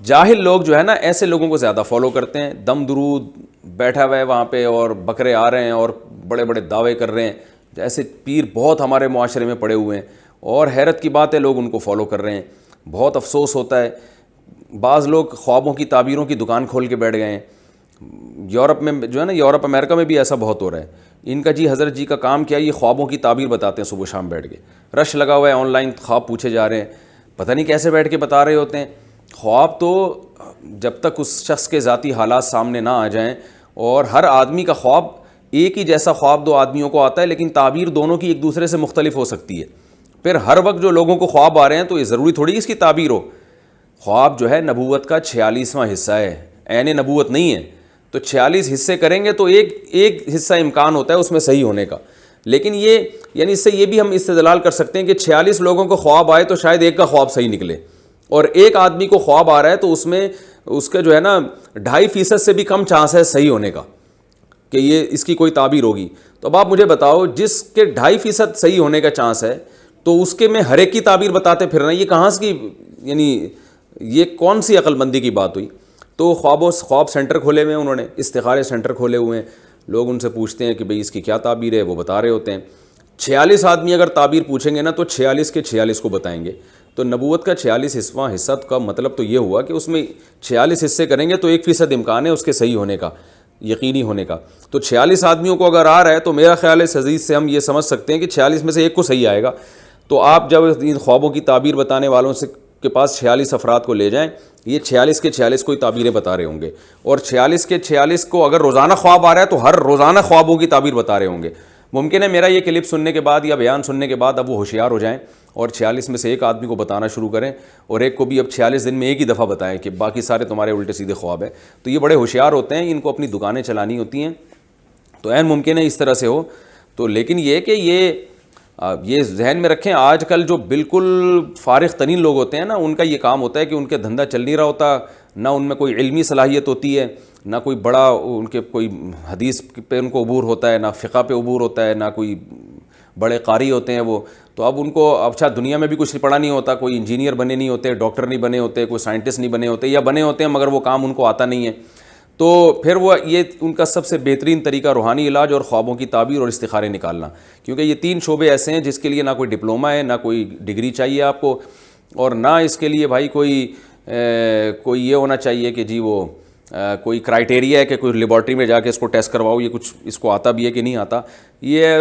[SPEAKER 1] جاہل لوگ جو ہے نا ایسے لوگوں کو زیادہ فالو کرتے ہیں. دم درود بیٹھا ہوا ہے وہاں پہ اور بکرے آ رہے ہیں اور بڑے بڑے دعوے کر رہے ہیں. ایسے پیر بہت ہمارے معاشرے میں پڑے ہوئے ہیں اور حیرت کی بات ہے لوگ ان کو فالو کر رہے ہیں. بہت افسوس ہوتا ہے. بعض لوگ خوابوں کی تعبیروں کی دکان کھول کے بیٹھ گئے ہیں. یورپ میں جو ہے نا، یورپ امریکہ میں بھی ایسا بہت ہو رہا ہے. ان کا جی حضرت جی کا کام کیا ہے، یہ خوابوں کی تعبیر بتاتے ہیں صبح شام بیٹھ کے. رش لگا ہوا ہے، آن لائن خواب پوچھے جا رہے ہیں، پتہ نہیں کیسے بیٹھ کے بتا رہے ہوتے ہیں. خواب تو جب تک اس شخص کے ذاتی حالات سامنے نہ آ جائیں، اور ہر آدمی کا خواب ایک ہی جیسا خواب دو آدمیوں کو آتا ہے، لیکن تعبیر دونوں کی ایک دوسرے سے مختلف ہو سکتی ہے. پھر ہر وقت جو لوگوں کو خواب آ رہے ہیں تو یہ ضروری تھوڑی اس کی تعبیر ہو. خواب جو ہے نبوت کا 46واں حصہ ہے، عین نبوت نہیں ہے. تو 46 حصے کریں گے تو ایک حصہ امکان ہوتا ہے اس میں صحیح ہونے کا. لیکن یہ یعنی اس سے یہ بھی ہم استدلال کر سکتے ہیں کہ 46 لوگوں کو خواب آئے تو شاید ایک کا خواب صحیح نکلے، اور ایک آدمی کو خواب آ رہا ہے تو اس میں اس کا جو ہے نا 2.5% سے بھی کم چانس ہے صحیح ہونے کا کہ یہ اس کی کوئی تعبیر ہوگی. تو اب آپ مجھے بتاؤ جس کے 2.5% صحیح ہونے کا چانس ہے تو اس کے میں ہر ایک کی تعبیر بتاتے پھرنا، یہ کہاں سے کی، یعنی یہ کون سی عقل مندی کی بات ہوئی؟ تو خواب سینٹر کھولے ہوئے ہیں انہوں نے، استخارے سینٹر کھولے ہوئے ہیں، لوگ ان سے پوچھتے ہیں کہ بھئی اس کی کیا تعبیر ہے، وہ بتا رہے ہوتے ہیں۔ 46 آدمی اگر تعبیر پوچھیں گے نا تو 46 کے 46 کو بتائیں گے۔ تو نبوت کا 46واں حصہ کا مطلب تو یہ ہوا کہ اس میں 46 حصے کریں گے تو 1% امکان ہے اس کے صحیح ہونے کا، یقینی ہونے کا۔ تو 46 آدمیوں کو اگر آ رہا ہے تو میرا خیال ہے اس حدیث سے ہم یہ سمجھ سکتے ہیں کہ 46 میں سے ایک کو صحیح آئے گا۔ تو آپ جب ان خوابوں کی تعبیر بتانے والوں سے کے پاس 46 افراد کو لے جائیں، یہ 46 کے 46 کو ہی تعبیریں بتا رہے ہوں گے، اور 46 کے 46 کو اگر روزانہ خواب آ رہا ہے تو ہر روزانہ خوابوں کی تعبیر بتا رہے ہوں گے۔ ممکن ہے میرا یہ کلپ سننے کے بعد یا بیان سننے کے بعد اب وہ ہوشیار ہو جائیں اور 46 میں سے ایک آدمی کو بتانا شروع کریں، اور ایک کو بھی اب 46 دن میں ایک ہی دفعہ بتائیں کہ باقی سارے تمہارے الٹے سیدھے خواب ہیں۔ تو یہ بڑے ہوشیار ہوتے ہیں، ان کو اپنی دکانیں چلانی ہوتی ہیں، تو عین ممکن ہے اس طرح سے ہو۔ تو لیکن یہ کہ یہ ذہن میں رکھیں، آج کل جو بالکل فارغ ترین لوگ ہوتے ہیں نا، ان کا یہ کام ہوتا ہے کہ ان کے دھندا چل نہیں رہا ہوتا، نہ ان میں کوئی علمی صلاحیت ہوتی ہے، نہ کوئی بڑا ان کے کوئی حدیث پہ ان کو عبور ہوتا ہے، نہ فقہ پہ عبور ہوتا ہے، نہ کوئی بڑے قاری ہوتے ہیں وہ۔ تو اب ان کو اچھا دنیا میں بھی کچھ پڑھا نہیں ہوتا، کوئی انجینئر بنے نہیں ہوتے، ڈاکٹر نہیں بنے ہوتے، کوئی سائنٹسٹ نہیں بنے ہوتے، یا بنے ہوتے ہیں مگر وہ کام ان کو آتا نہیں ہے۔ تو پھر وہ یہ ان کا سب سے بہترین طریقہ روحانی علاج اور خوابوں کی تعبیر اور استخارے نکالنا، کیونکہ یہ 3 شعبے ایسے ہیں جس کے لیے نہ کوئی ڈپلومہ ہے، نہ کوئی ڈگری چاہیے آپ کو، اور نہ اس کے لیے بھائی کوئی یہ ہونا چاہیے کہ جی وہ کوئی کرائٹیریا ہے کہ کوئی لیبارٹری میں جا کے اس کو ٹیسٹ کرواؤ یہ کچھ اس کو آتا بھی ہے کہ نہیں آتا۔ یہ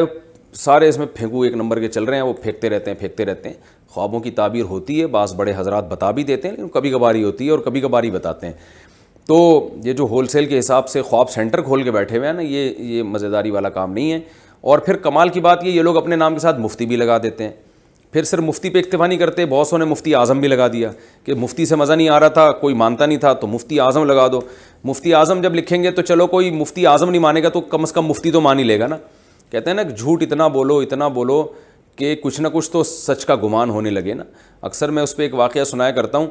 [SPEAKER 1] سارے اس میں پھینکو ایک نمبر کے چل رہے ہیں، وہ پھینکتے رہتے ہیں۔ خوابوں کی تعبیر ہوتی ہے، بعض بڑے حضرات بتا بھی دیتے ہیں، لیکن کبھی کبھار ہی ہوتی ہے اور کبھی کبھار ہی بتاتے ہیں۔ تو یہ جو ہول سیل کے حساب سے خواب سینٹر کھول کے بیٹھے ہوئے ہیں نا، یہ مزیداری والا کام نہیں ہے۔ اور پھر کمال کی بات یہ لوگ اپنے نام کے ساتھ مفتی بھی لگا دیتے ہیں۔ پھر صرف مفتی پہ اکتفا نہیں کرتے، بہت سو نے مفتی اعظم بھی لگا دیا کہ مفتی سے مزہ نہیں آ رہا تھا، کوئی مانتا نہیں تھا تو مفتی اعظم لگا دو۔ مفتی اعظم جب لکھیں گے تو چلو کوئی مفتی اعظم نہیں مانے گا تو کم از کم مفتی تو مان ہی لے گا نا۔ کہتے ہیں نا کہ جھوٹ اتنا بولو کہ کچھ نہ کچھ تو سچ کا گمان ہونے لگے نا۔ اکثر میں اس پہ ایک واقعہ سنایا کرتا ہوں۔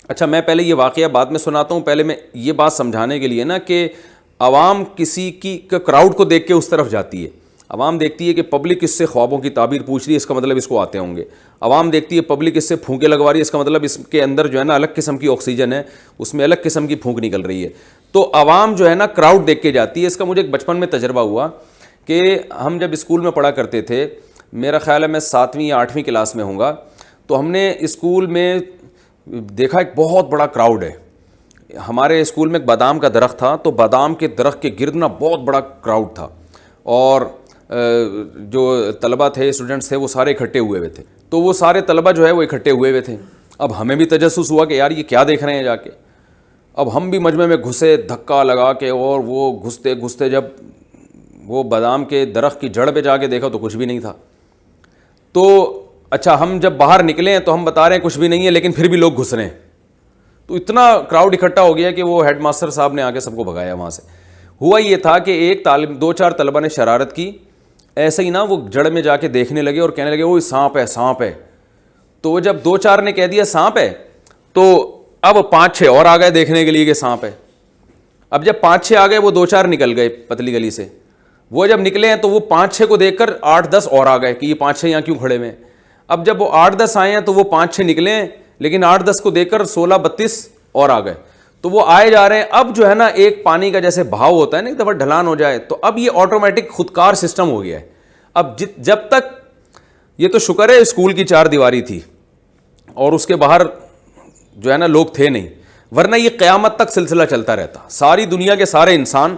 [SPEAKER 1] اچھا میں پہلے یہ واقعہ بعد میں سناتا ہوں، پہلے میں یہ بات سمجھانے کے لیے نا کہ عوام کسی کی کراؤڈ کو دیکھ کے اس طرف جاتی ہے۔ عوام دیکھتی ہے کہ پبلک اس سے خوابوں کی تعبیر پوچھ رہی ہے، اس کا مطلب اس کو آتے ہوں گے۔ عوام دیکھتی ہے پبلک اس سے پھونکے لگوا رہی ہے، اس کا مطلب اس کے اندر جو ہے نا الگ قسم کی آکسیجن ہے، اس میں الگ قسم کی پھونک نکل رہی ہے۔ تو عوام جو ہے نا کراؤڈ دیکھ کے جاتی ہے۔ اس کا مجھے ایک بچپن میں تجربہ ہوا کہ ہم جب اسکول میں پڑھا کرتے تھے، میرا خیال ہے میں 7ویں یا 8ویں کلاس میں ہوں گا، تو ہم نے اسکول میں دیکھا ایک بہت بڑا کراؤڈ ہے۔ ہمارے اسکول میں ایک بادام کا درخت تھا، تو بادام کے درخت کے گرد نا بہت بڑا کراؤڈ تھا، اور جو طلبہ تھے، اسٹوڈنٹس تھے، وہ سارے اکٹھے ہوئے تھے۔ تو وہ سارے طلبہ جو ہے وہ اکٹھے ہوئے تھے۔ اب ہمیں بھی تجسس ہوا کہ یار یہ کیا دیکھ رہے ہیں جا کے۔ اب ہم بھی مجمع میں گھسے دھکا لگا کے، اور وہ گھستے جب وہ بادام کے درخت کی جڑ پہ جا کے دیکھا تو کچھ بھی نہیں تھا۔ تو اچھا ہم جب باہر نکلے ہیں تو ہم بتا رہے ہیں کچھ بھی نہیں ہے، لیکن پھر بھی لوگ گھس رہے ہیں۔ تو اتنا کراؤڈ اکٹھا ہو گیا کہ وہ ہیڈ ماسٹر صاحب نے آ کے سب کو بھگایا وہاں سے۔ ہوا یہ تھا کہ ایک 2-4 طلبہ نے شرارت کی، ایسے ہی نا وہ جڑ میں جا کے دیکھنے لگے اور کہنے لگے وہ سانپ ہے۔ تو جب 2-4 نے کہہ دیا سانپ ہے، تو اب 5-6 اور آ گئے دیکھنے کے لیے کہ سانپ ہے۔ اب جب 5-6 آ گئے، وہ 2-4 نکل گئے پتلی گلی سے۔ وہ جب نکلے ہیں تو وہ 5-6 کو دیکھ کر 8-10 اور آ گئے کہ یہ 5-6 یہاں کیوں کھڑے ہوئے ہیں۔ اب جب وہ 8-10 آئے ہیں تو وہ 5-6 نکلے ہیں، لیکن 8-10 کو دیکھ کر 16-32 اور آ گئے۔ تو وہ آئے جا رہے ہیں۔ اب جو ہے نا ایک پانی کا جیسے بہاؤ ہوتا ہے نا، ایک دفعہ ڈھلان ہو جائے تو اب یہ آٹومیٹک خودکار سسٹم ہو گیا ہے۔ اب جب تک یہ تو شکر ہے اسکول کی 4 دیواری تھی اور اس کے باہر جو ہے نا لوگ تھے نہیں، ورنہ یہ قیامت تک سلسلہ چلتا رہتا۔ ساری دنیا کے سارے انسان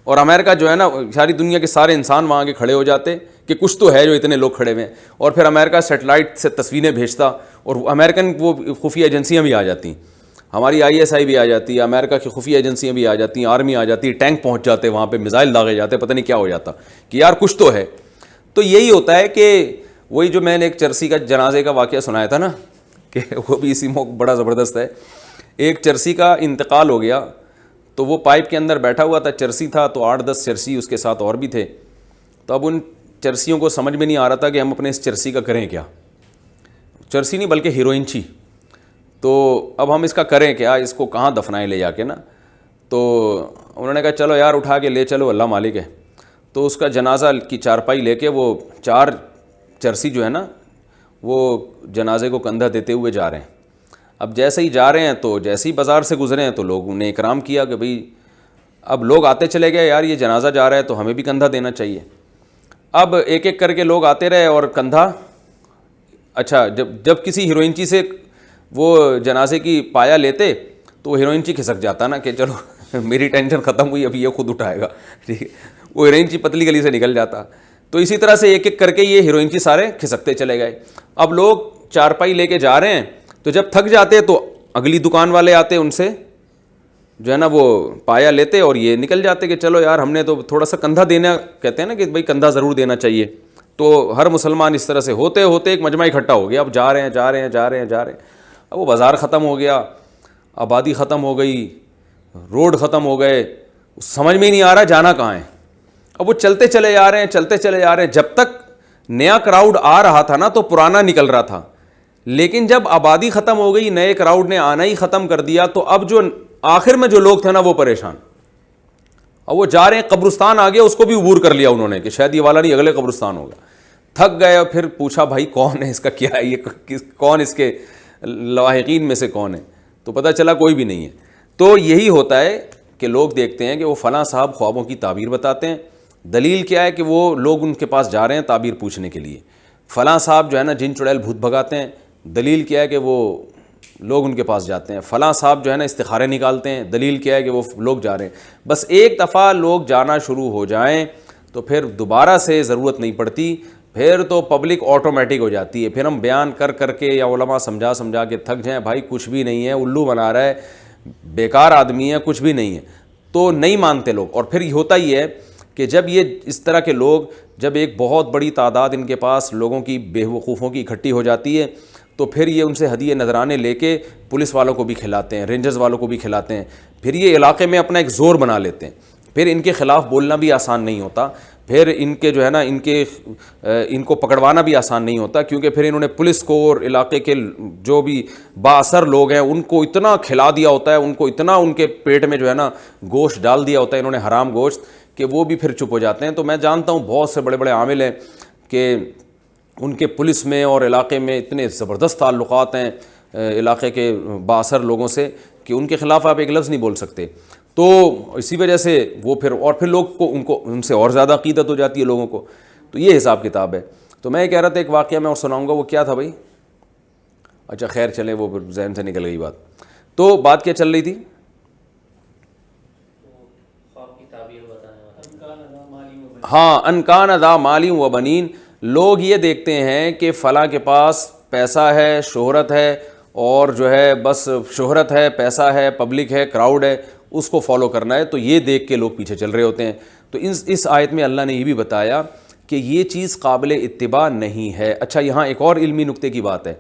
[SPEAKER 1] اور امریکہ جو ہے نا، ساری دنیا کے سارے انسان وہاں کے کھڑے ہو جاتے کہ کچھ تو ہے جو اتنے لوگ کھڑے ہوئے ہیں، اور پھر امریکہ سیٹلائٹ سے تصویریں بھیجتا، اور امریکن وہ خفیہ ایجنسیاں بھی آ جاتی، ہماری ISI بھی آ جاتی ہے، امریکہ کی خفیہ ایجنسیاں بھی آ جاتی ہیں، آرمی آ جاتی ہے، ٹینک پہنچ جاتے وہاں پہ، میزائل داغے جاتے، پتہ نہیں کیا ہو جاتا کہ یار کچھ تو ہے۔ تو یہی ہوتا ہے کہ وہی جو میں نے ایک چرسی کا جنازے کا واقعہ سنایا تھا نا، کہ وہ بھی اسی موقع بڑا زبردست ہے۔ ایک چرسی کا انتقال ہو گیا، تو وہ پائپ کے اندر بیٹھا ہوا تھا، چرسی تھا، تو 8-10 چرسی اس کے ساتھ اور بھی تھے۔ تو اب ان چرسیوں کو سمجھ میں نہیں آ رہا تھا کہ ہم اپنے اس چرسی کا کریں کیا، چرسی نہیں بلکہ ہیروئن چی۔ تو اب ہم اس کا کریں کیا، اس کو کہاں دفنائیں لے جا کے نا۔ تو انہوں نے کہا چلو یار اٹھا کے لے چلو، اللہ مالک ہے۔ تو اس کا جنازہ کی چارپائی لے کے وہ 4 چرسی جو ہے نا وہ جنازے کو کندھا دیتے ہوئے جا رہے ہیں. اب جیسے ہی جا رہے ہیں تو جیسے ہی بازار سے گزرے ہیں تو لوگوں نے اکرام کیا کہ بھئی اب لوگ آتے چلے گئے, یار یہ جنازہ جا رہا ہے تو ہمیں بھی کندھا دینا چاہیے. اب ایک ایک کر کے لوگ آتے رہے اور کندھا, اچھا جب کسی ہیروئنچی سے وہ جنازے کی پایا لیتے تو وہ ہیروئنچی کھسک جاتا نا کہ چلو میری ٹینشن ختم ہوئی, ابھی یہ خود اٹھائے گا, ٹھیک ہے, وہ ہیروئنچی پتلی گلی سے نکل جاتا. تو اسی طرح سے ایک ایک کر کے یہ ہیروئنچی سارے کھسکتے چلے گئے. اب لوگ چارپائی لے کے جا رہے ہیں تو جب تھک جاتے تو اگلی دکان والے آتے, ان سے جو ہے نا وہ پایا لیتے اور یہ نکل جاتے کہ چلو یار ہم نے تو تھوڑا سا کندھا دینا, کہتے ہیں نا کہ بھائی کندھا ضرور دینا چاہیے. تو ہر مسلمان اس طرح سے ہوتے ہوتے ایک مجمع اکٹھا ہو گیا. اب جا رہے ہیں. اب وہ بازار ختم ہو گیا, آبادی ختم ہو گئی, روڈ ختم ہو گئے, سمجھ میں ہی نہیں آ رہا جانا کہاں ہے. اب وہ چلتے چلے جا رہے ہیں. جب تک نیا کراؤڈ آ رہا تھا نا تو پرانا نکل رہا تھا, لیکن جب آبادی ختم ہو گئی, نئے کراؤڈ نے آنا ہی ختم کر دیا, تو اب جو آخر میں جو لوگ تھے نا وہ پریشان. اب وہ جا رہے ہیں, قبرستان آ گیا, اس کو بھی عبور کر لیا انہوں نے کہ شاید یہ والا نہیں اگلے قبرستان ہوگا. تھک گئے اور پھر پوچھا بھائی کون ہے, اس کا کیا ہے, یہ کون اس کے لاحقین میں سے کون ہے, تو پتہ چلا کوئی بھی نہیں ہے. تو یہی ہوتا ہے کہ لوگ دیکھتے ہیں کہ وہ فلاں صاحب خوابوں کی تعبیر بتاتے ہیں. دلیل کیا ہے کہ وہ لوگ ان کے پاس جا رہے ہیں تعبیر پوچھنے کے لیے. فلاں صاحب جو ہے نا جن چڑیل بھوت بھگاتے ہیں. دلیل کیا ہے کہ وہ لوگ ان کے پاس جاتے ہیں. فلاں صاحب جو ہے نا استخارے نکالتے ہیں. دلیل کیا ہے کہ وہ لوگ جا رہے ہیں. بس ایک دفعہ لوگ جانا شروع ہو جائیں تو پھر دوبارہ سے ضرورت نہیں پڑتی, پھر تو پبلک آٹومیٹک ہو جاتی ہے. پھر ہم بیان کر کے یا علماء سمجھا کے تھک جائیں, بھائی کچھ بھی نہیں ہے, الو بنا رہا ہے, بیکار آدمی ہے, کچھ بھی نہیں ہے, تو نہیں مانتے لوگ. اور پھر ہوتا ہی ہے کہ جب یہ اس طرح کے لوگ, جب ایک بہت بڑی تعداد ان کے پاس لوگوں کی بے وقوفوں کی اکٹھی ہو جاتی ہے, تو پھر یہ ان سے ہدیے نذرانے لے کے پولیس والوں کو بھی کھلاتے ہیں, رینجرز والوں کو بھی کھلاتے ہیں. پھر یہ علاقے میں اپنا ایک زور بنا لیتے ہیں. پھر ان کے خلاف بولنا بھی آسان نہیں ہوتا, پھر ان کے جو ہے نا ان کو پکڑوانا بھی آسان نہیں ہوتا, کیونکہ پھر انہوں نے پولیس کو اور علاقے کے جو بھی بااثر لوگ ہیں ان کو اتنا کھلا دیا ہوتا ہے, ان کو اتنا ان کے پیٹ میں جو ہے نا گوشت ڈال دیا ہوتا ہے انہوں نے, حرام گوشت, کہ وہ بھی پھر چپ ہو جاتے ہیں. تو میں جانتا ہوں بہت سے بڑے بڑے عامل ہیں کہ ان کے پولیس میں اور علاقے میں اتنے زبردست تعلقات ہیں علاقے کے بااثر لوگوں سے کہ ان کے خلاف آپ ایک لفظ نہیں بول سکتے. تو اسی وجہ سے وہ پھر لوگ کو ان سے اور زیادہ عقیدت ہو جاتی ہے لوگوں کو. تو یہ حساب کتاب ہے. تو میں کہہ رہا تھا ایک واقعہ میں اور سناؤں گا, وہ کیا تھا بھائی, اچھا خیر چلیں وہ ذہن سے نکل گئی بات. تو بات کیا چل رہی تھی, ہاں, ان کان ذا مال و بنین. لوگ یہ دیکھتے ہیں کہ فلاں کے پاس پیسہ ہے, شہرت ہے, اور جو ہے بس شہرت ہے, پیسہ ہے, پبلک ہے, کراؤڈ ہے, اس کو فالو کرنا ہے. تو یہ دیکھ کے لوگ پیچھے چل رہے ہوتے ہیں. تو اس آیت میں اللہ نے یہ بھی بتایا کہ یہ چیز قابل اتباع نہیں ہے. اچھا یہاں ایک اور علمی نکتے کی بات ہے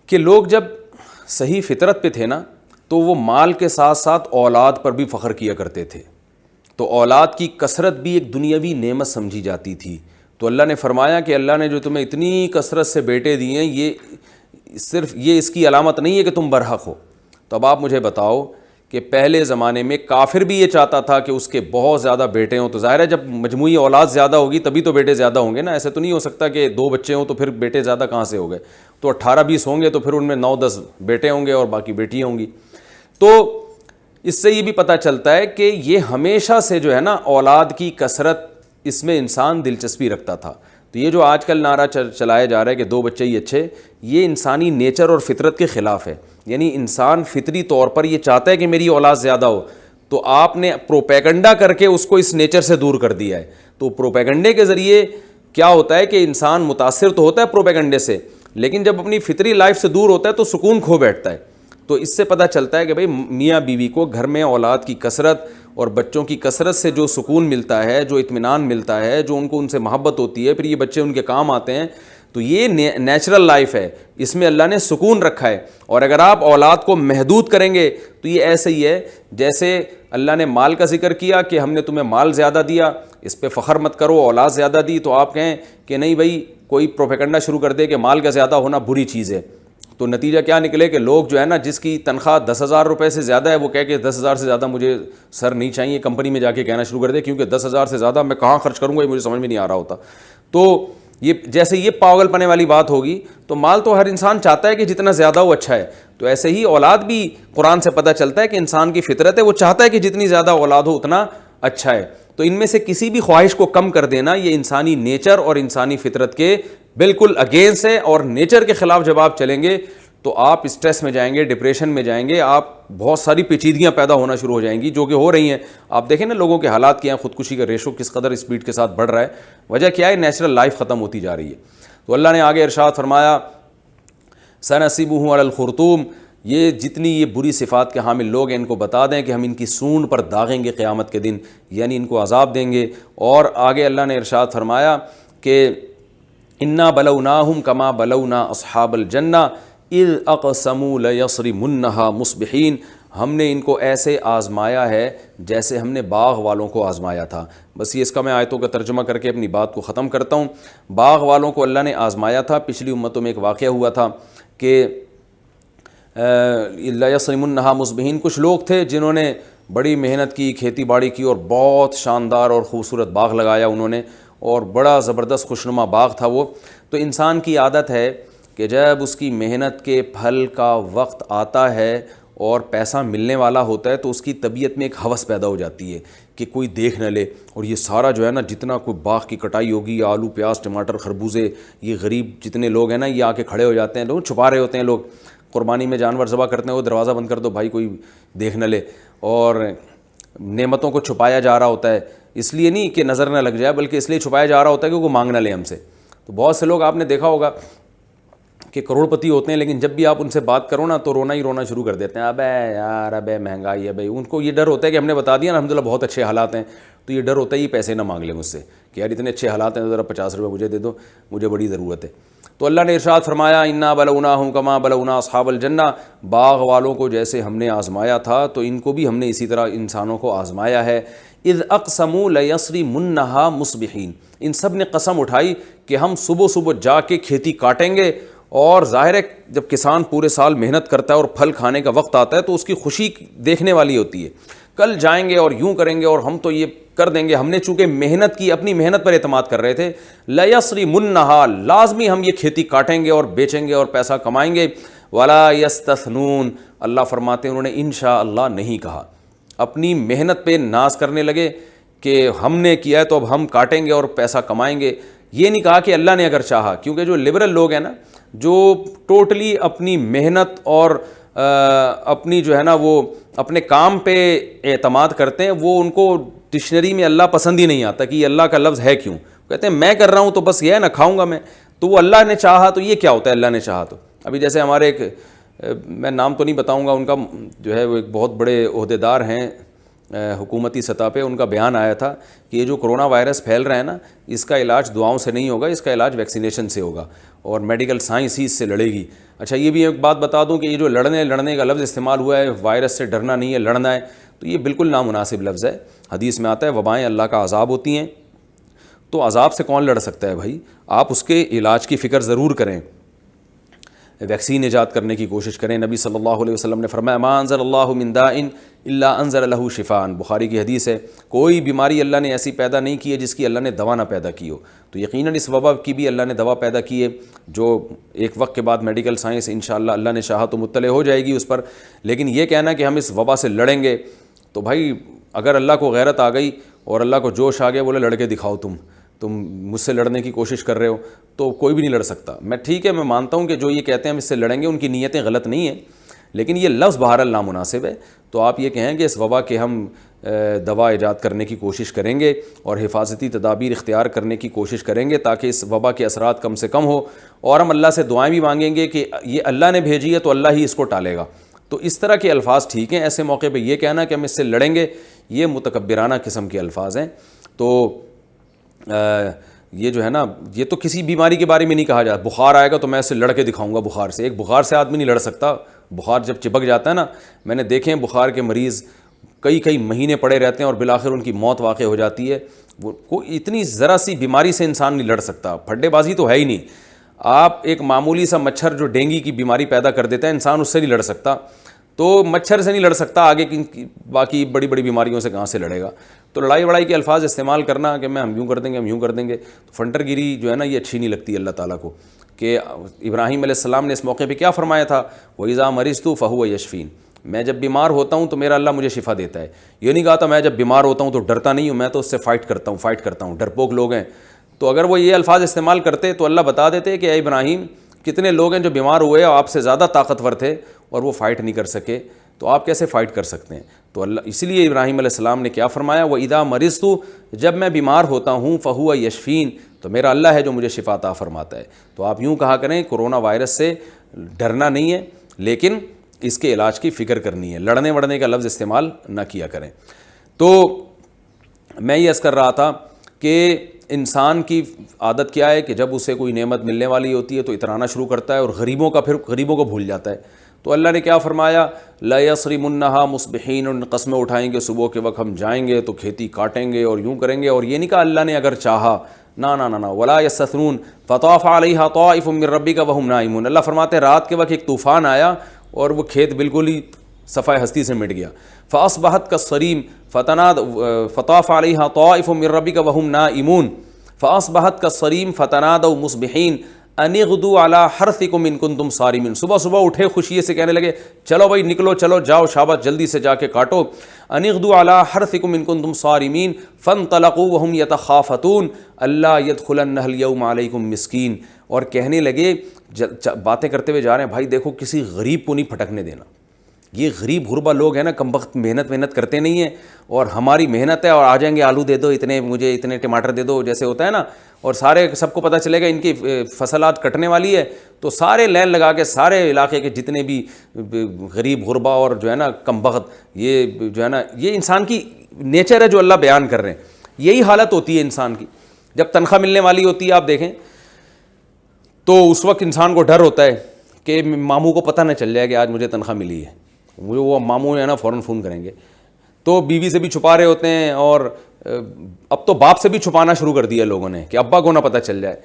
[SPEAKER 1] کہ لوگ جب صحیح فطرت پہ تھے نا تو وہ مال کے ساتھ ساتھ اولاد پر بھی فخر کیا کرتے تھے. تو اولاد کی کثرت بھی ایک دنیاوی نعمت سمجھی جاتی تھی. تو اللہ نے فرمایا کہ اللہ نے جو تمہیں اتنی کثرت سے بیٹے دیے ہیں, یہ صرف یہ اس کی علامت نہیں ہے کہ تم برحق ہو. تو اب آپ مجھے بتاؤ کہ پہلے زمانے میں کافر بھی یہ چاہتا تھا کہ اس کے بہت زیادہ بیٹے ہوں. تو ظاہر ہے جب مجموعی اولاد زیادہ ہوگی تبھی تو بیٹے زیادہ ہوں گے نا. ایسے تو نہیں ہو سکتا کہ 2 بچے ہوں تو پھر بیٹے زیادہ کہاں سے ہو گئے. تو 18-20 ہوں گے تو پھر ان میں 9-10 بیٹے ہوں گے اور باقی بیٹیاں ہوں گی. تو اس سے یہ بھی پتہ چلتا ہے کہ یہ ہمیشہ سے جو ہے نا اولاد کی کثرت, اس میں انسان دلچسپی رکھتا تھا. تو یہ جو آج کل نعرہ چلایا جا رہا ہے کہ 2 بچے ہی اچھے, یہ انسانی نیچر اور فطرت کے خلاف ہے. یعنی انسان فطری طور پر یہ چاہتا ہے کہ میری اولاد زیادہ ہو, تو آپ نے پروپیگنڈا کر کے اس کو اس نیچر سے دور کر دیا ہے. تو پروپیگنڈے کے ذریعے کیا ہوتا ہے کہ انسان متاثر تو ہوتا ہے پروپیگنڈے سے, لیکن جب اپنی فطری لائف سے دور ہوتا ہے تو سکون کھو بیٹھتا ہے. تو اس سے پتہ چلتا ہے کہ بھئی میاں بیوی کو گھر میں اولاد کی کثرت اور بچوں کی کثرت سے جو سکون ملتا ہے, جو اطمینان ملتا ہے, جو ان سے محبت ہوتی ہے, پھر یہ بچے ان کے کام آتے ہیں. تو یہ نیچرل لائف ہے, اس میں اللہ نے سکون رکھا ہے. اور اگر آپ اولاد کو محدود کریں گے تو یہ ایسے ہی ہے جیسے اللہ نے مال کا ذکر کیا کہ ہم نے تمہیں مال زیادہ دیا, اس پہ فخر مت کرو, اولاد زیادہ دی, تو آپ کہیں کہ نہیں بھائی کوئی پروپیگنڈا شروع کر دے کہ مال کا زیادہ ہونا بری چیز ہے. تو نتیجہ کیا نکلے کہ لوگ جو ہے نا جس کی تنخواہ 10,000 روپے سے زیادہ ہے وہ کہہ کہ 10,000 سے زیادہ مجھے سر نہیں چاہیے، کمپنی میں جا کے کہنا شروع کر دے، کیونکہ 10,000 سے زیادہ میں کہاں خرچ کروں گا یہ مجھے سمجھ میں نہیں آ رہا ہوتا. تو یہ جیسے یہ پاگل پنے والی بات ہوگی، تو مال تو ہر انسان چاہتا ہے کہ جتنا زیادہ وہ اچھا ہے. تو ایسے ہی اولاد بھی قرآن سے پتہ چلتا ہے کہ انسان کی فطرت ہے، وہ چاہتا ہے کہ جتنی زیادہ اولاد ہو اتنا اچھا ہے. تو ان میں سے کسی بھی خواہش کو کم کر دینا یہ انسانی نیچر اور انسانی فطرت کے بالکل اگینسٹ ہے، اور نیچر کے خلاف جب آپ چلیں گے تو آپ اسٹریس میں جائیں گے، ڈپریشن میں جائیں گے، آپ بہت ساری پیچیدگیاں پیدا ہونا شروع ہو جائیں گی جو کہ ہو رہی ہیں. آپ دیکھیں نا لوگوں کے حالات کیا ہیں، خودکشی کا ریشو کس قدر اسپیڈ کے ساتھ بڑھ رہا ہے. وجہ کیا ہے؟ نیچرل لائف ختم ہوتی جا رہی ہے. تو اللہ نے آگے ارشاد فرمایا سنصبہ علی الخرطوم، یہ جتنی یہ بری صفات کے حامل لوگ ہیں ان کو بتا دیں کہ ہم ان کی سونڈ پر داغیں گے قیامت کے دن، یعنی ان کو عذاب دیں گے. اور آگے اللہ نے ارشاد فرمایا کہ انا بلوناہم کما بلونا اصحاب الجنہ اذ اقسموا لیصرمنہا مصبحین، ہم نے ان کو ایسے آزمایا ہے جیسے ہم نے باغ والوں کو آزمایا تھا. بس یہ اس کا میں آیتوں کا ترجمہ کر کے اپنی بات کو ختم کرتا ہوں. باغ والوں کو اللہ نے آزمایا تھا. پچھلی امتوں میں ایک واقعہ ہوا تھا کہ لیصرمنہا مصبحین، کچھ لوگ تھے جنہوں نے بڑی محنت کی، کھیتی باڑی کی اور بہت شاندار اور خوبصورت باغ لگایا انہوں نے، اور بڑا زبردست خوشنما باغ تھا وہ. تو انسان کی عادت ہے کہ جب اس کی محنت کے پھل کا وقت آتا ہے اور پیسہ ملنے والا ہوتا ہے تو اس کی طبیعت میں ایک ہوس پیدا ہو جاتی ہے کہ کوئی دیکھ نہ لے، اور یہ سارا جو ہے نا جتنا کوئی باغ کی کٹائی ہوگی، یا آلو پیاز ٹماٹر خربوزے، یہ غریب جتنے لوگ ہیں نا یہ آ کے کھڑے ہو جاتے ہیں، لوگ چھپا رہے ہوتے ہیں، لوگ قربانی میں جانور ذبح کرتے ہیں وہ دروازہ بند کر دو بھائی کوئی دیکھ نہ لے، اور نعمتوں کو چھپایا جا رہا ہوتا ہے. اس لیے نہیں کہ نظر نہ لگ جائے، بلکہ اس لیے چھپایا جا رہا ہوتا ہے کہ وہ مانگ نہ لے ہم سے. تو بہت سے لوگ آپ نے دیکھا ہوگا کہ کروڑ پتی ہوتے ہیں، لیکن جب بھی آپ ان سے بات کرو نا تو رونا ہی رونا شروع کر دیتے ہیں. ابے یار ابے مہنگائی ہے بھائی. ان کو یہ ڈر ہوتا ہے کہ ہم نے بتا دیا نا الحمدللہ بہت اچھے حالات ہیں، تو یہ ڈر ہوتا ہے یہ پیسے نہ مانگ لیں مجھ سے کہ یار اتنے اچھے حالات ہیں، ذرا 50 روپے مجھے دے دو، مجھے بڑی ضرورت ہے. تو اللہ نے ارشاد فرمایا انا بلوناہم کما بلونا اصحاب الجنہ، باغ والوں کو جیسے ہم نے آزمایا تھا تو ان کو بھی ہم نے اسی طرح انسانوں کو آزمایا ہے. اذ اقسموا لیصرمنہا مصبحین، ان سب نے قسم اٹھائی کہ ہم صبح صبح جا کے کھیتی کاٹیں گے. اور ظاہر ہے جب کسان پورے سال محنت کرتا ہے اور پھل کھانے کا وقت آتا ہے تو اس کی خوشی دیکھنے والی ہوتی ہے. کل جائیں گے اور یوں کریں گے اور ہم تو یہ کر دیں گے. ہم نے چونکہ محنت کی، اپنی محنت پر اعتماد کر رہے تھے. لیصرمنہا، لازمی ہم یہ کھیتی کاٹیں گے اور بیچیں گے اور پیسہ کمائیں گے. ولا یستثنون، اللہ فرماتے ہیں انہوں نے انشاءاللہ نہیں کہا. اپنی محنت پہ ناز کرنے لگے کہ ہم نے کیا ہے تو اب ہم کاٹیں گے اور پیسہ کمائیں گے. یہ نہیں کہا کہ اللہ نے اگر چاہا، کیونکہ جو لبرل لوگ ہیں نا، جو ٹوٹلی اپنی محنت اور اپنی جو ہے نا وہ اپنے کام پہ اعتماد کرتے ہیں، وہ ان کو ڈکشنری میں اللہ پسند ہی نہیں آتا کہ یہ اللہ کا لفظ ہے کیوں. کہتے ہیں میں کر رہا ہوں تو بس یہ ہے نا کھاؤں گا میں، تو وہ اللہ نے چاہا تو یہ کیا ہوتا ہے اللہ نے چاہا تو. ابھی جیسے ہمارے ایک، میں نام تو نہیں بتاؤں گا، ان کا جو ہے وہ ایک بہت بڑے عہدیدار ہیں حکومتی سطح پہ، ان کا بیان آیا تھا کہ یہ جو کرونا وائرس پھیل رہا ہے نا، اس کا علاج دعاؤں سے نہیں ہوگا، اس کا علاج ویکسینیشن سے ہوگا اور میڈیکل سائنس ہی اس سے لڑے گی. اچھا یہ بھی ایک بات بتا دوں کہ یہ جو لڑنے کا لفظ استعمال ہوا ہے، وائرس سے ڈرنا نہیں ہے لڑنا ہے، تو یہ بالکل نامناسب لفظ ہے. حدیث میں آتا ہے وبائیں اللہ کا عذاب ہوتی ہیں، تو عذاب سے کون لڑ سکتا ہے بھائی؟ آپ اس کے علاج کی فکر ضرور کریں، ویکسین ایجاد کرنے کی کوشش کریں. نبی صلی اللہ علیہ وسلم نے فرمایا ما انزل اللہ من داء الا انزل له شفاء، بخاری کی حدیث ہے. کوئی بیماری اللہ نے ایسی پیدا نہیں کی ہے جس کی اللہ نے دوا نہ پیدا کی ہو. تو یقیناً اس وبا کی بھی اللہ نے دوا پیدا کی ہے، جو ایک وقت کے بعد میڈیکل سائنس انشاءاللہ اللہ نے چاہا تو مطلع ہو جائے گی اس پر. لیکن یہ کہنا کہ ہم اس وبا سے لڑیں گے، تو بھائی اگر اللہ کو غیرت آ گئی اور اللہ کو جوش آ گیا، بولے لڑ کے دکھاؤ، تم مجھ سے لڑنے کی کوشش کر رہے ہو، تو کوئی بھی نہیں لڑ سکتا. میں ٹھیک ہے، میں مانتا ہوں کہ جو یہ کہتے ہیں ہم اس سے لڑیں گے ان کی نیتیں غلط نہیں ہیں، لیکن یہ لفظ بہرحال نامناسب ہے. تو آپ یہ کہیں کہ اس وبا کے ہم دوا ایجاد کرنے کی کوشش کریں گے اور حفاظتی تدابیر اختیار کرنے کی کوشش کریں گے تاکہ اس وبا کے اثرات کم سے کم ہو، اور ہم اللہ سے دعائیں بھی مانگیں گے کہ یہ اللہ نے بھیجی ہے تو اللہ ہی اس کو ٹالے گا. تو اس طرح کے الفاظ ٹھیک ہیں. ایسے موقع پہ یہ کہنا کہ ہم اس سے لڑیں گے، یہ متکبرانہ قسم کے الفاظ ہیں. تو یہ جو ہے نا، یہ تو کسی بیماری کے بارے میں نہیں کہا جاتا بخار آئے گا تو میں اس سے لڑ کے دکھاؤں گا بخار سے. ایک بخار سے آدمی نہیں لڑ سکتا. بخار جب چپک جاتا ہے نا، میں نے دیکھے ہیں بخار کے مریض کئی مہینے پڑے رہتے ہیں اور بالآخر ان کی موت واقع ہو جاتی ہے. وہ کوئی اتنی ذرا سی بیماری سے انسان نہیں لڑ سکتا، پھڈے بازی تو ہے ہی نہیں. آپ ایک معمولی سا مچھر جو ڈینگی کی بیماری پیدا کر دیتا ہے، انسان اس سے نہیں لڑ سکتا، تو مچھر سے نہیں لڑ سکتا، آگے کی باقی بڑی بڑی بیماریوں سے کہاں سے لڑے گا؟ تو لڑائی وڑائی کے الفاظ استعمال کرنا کہ ہم یوں کر دیں گے، ہم یوں کر دیں گے، تو فنٹر گیری جو ہے نا یہ اچھی نہیں لگتی اللہ تعالیٰ کو. کہ ابراہیم علیہ السلام نے اس موقع پہ کیا فرمایا تھا؟ وَإِذَا مَرِضْتُ فَهُوَ يَشْفِينِ، میں جب بیمار ہوتا ہوں تو میرا اللہ مجھے شفا دیتا ہے. یہ نہیں کہا تھا میں جب بیمار ہوتا ہوں تو ڈرتا نہیں ہوں، میں تو اس سے فائٹ کرتا ہوں. ڈرپوک لوگ ہیں. تو اگر وہ یہ الفاظ استعمال کرتے تو اللہ بتا دیتے کہ اے ابراہیم کتنے لوگ ہیں جو بیمار ہوئے اور آپ سے زیادہ طاقتور تھے اور وہ فائٹ نہیں کر سکے، تو آپ کیسے فائٹ کر سکتے ہیں؟ تو اللہ اسی لیے ابراہیم علیہ السلام نے کیا فرمایا؟ وَإِذَا مَرِضْتُ، جب میں بیمار ہوتا ہوں، فَهُوَ يَشْفِينِ، تو میرا اللہ ہے جو مجھے شفا عطا فرماتا ہے. تو آپ یوں کہا کریں کرونا وائرس سے ڈرنا نہیں ہے، لیکن اس کے علاج کی فکر کرنی ہے، لڑنے وڑنے کا لفظ استعمال نہ کیا کریں. تو میں یہ عرض کر رہا تھا کہ انسان کی عادت کیا ہے کہ جب اسے کوئی نعمت ملنے والی ہوتی ہے تو اترانا شروع کرتا ہے اور غریبوں کو بھول جاتا ہے. تو اللہ نے کیا فرمایا؟ لا يصرمنها مصبحین، ان قسمیں اٹھائیں گے صبح کے وقت ہم جائیں گے تو کھیتی کاٹیں گے اور یوں کریں گے. اور یہ نہیں کہا اللہ نے اگر چاہا، نا ولا يستثنون فطاف علیہا طائف من ربک وهم نائمون. اللہ فرماتے ہیں رات کے وقت ایک طوفان آیا اور وہ کھیت بالکل ہی صفائے ہستی سے مٹ گیا. فاصبحت کالصریم فطاف علیہا طائف من ربک وهم نائمون فاصبحت کالصریم فتنادوا مصبحین ان اغدوا علی حرثکم ان کنتم صارمین. صبح اٹھے خوشی سے کہنے لگے چلو بھائی نکلو، چلو جاؤ شاباش جلدی سے جا کے کاٹو. ان اغدوا علی حرثکم ان کنتم صارمین فانطلقوا وهم یتخافتون الا يدخلنها اليوم علیکم مسکین. اور کہنے لگے باتیں کرتے ہوئے جا رہے ہیں بھائی دیکھو کسی غریب کو نہیں پھٹکنے دینا. یہ غریب غربا لوگ ہیں نا، کم وقت محنت کرتے نہیں ہیں، اور ہماری محنت ہے اور آ جائیں گے آلو دے دو اتنے، مجھے اتنے ٹماٹر دے دو، جیسے ہوتا ہے نا. اور سب کو پتہ چلے گا ان کی فصلات کٹنے والی ہے تو سارے لین لگا کے سارے علاقے کے جتنے بھی غریب غربا اور جو ہے نا کم وقت، یہ جو ہے نا یہ انسان کی نیچر ہے جو اللہ بیان کر رہے ہیں. یہی حالت ہوتی ہے انسان کی. جب تنخواہ ملنے والی ہوتی ہے آپ دیکھیں تو اس وقت انسان کو ڈر ہوتا ہے کہ ماموں کو پتہ نہ چل جائے کہ آج مجھے تنخواہ ملی ہے. وہ ماموں ہے نا فوراً فون کریں گے. تو بیوی سے بھی چھپا رہے ہوتے ہیں اور اب تو باپ سے بھی چھپانا شروع کر دیا لوگوں نے کہ ابا کو نہ پتہ چل جائے.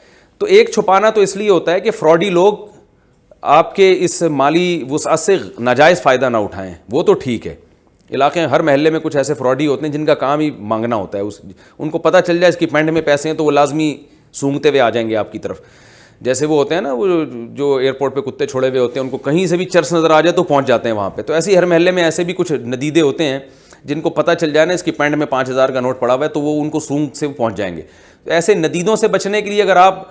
[SPEAKER 1] تو ایک چھپانا تو اس لیے ہوتا ہے کہ فراڈی لوگ آپ کے اس مالی وسعت سے ناجائز فائدہ نہ اٹھائیں. وہ تو ٹھیک ہے، علاقے ہر محلے میں کچھ ایسے فراڈی ہوتے ہیں جن کا کام ہی مانگنا ہوتا ہے. ان کو پتہ چل جائے اس کی پینٹ میں پیسے ہیں تو وہ لازمی سونگتے ہوئے آ جائیں گے آپ کی طرف. جیسے وہ ہوتے ہیں نا وہ جو ایئرپورٹ پہ کتے چھوڑے ہوئے ہوتے ہیں، ان کو کہیں سے بھی چرس نظر آ جائے تو پہنچ جاتے ہیں وہاں پہ. تو ایسے ہی ہر محلے میں ایسے بھی کچھ ندیدے ہوتے ہیں جن کو پتہ چل جائے نا اس کی پینٹ میں 5000 کا نوٹ پڑا ہوا ہے تو وہ ان کو سونگ سے پہنچ جائیں گے. تو ایسے ندیدوں سے بچنے کے لیے اگر آپ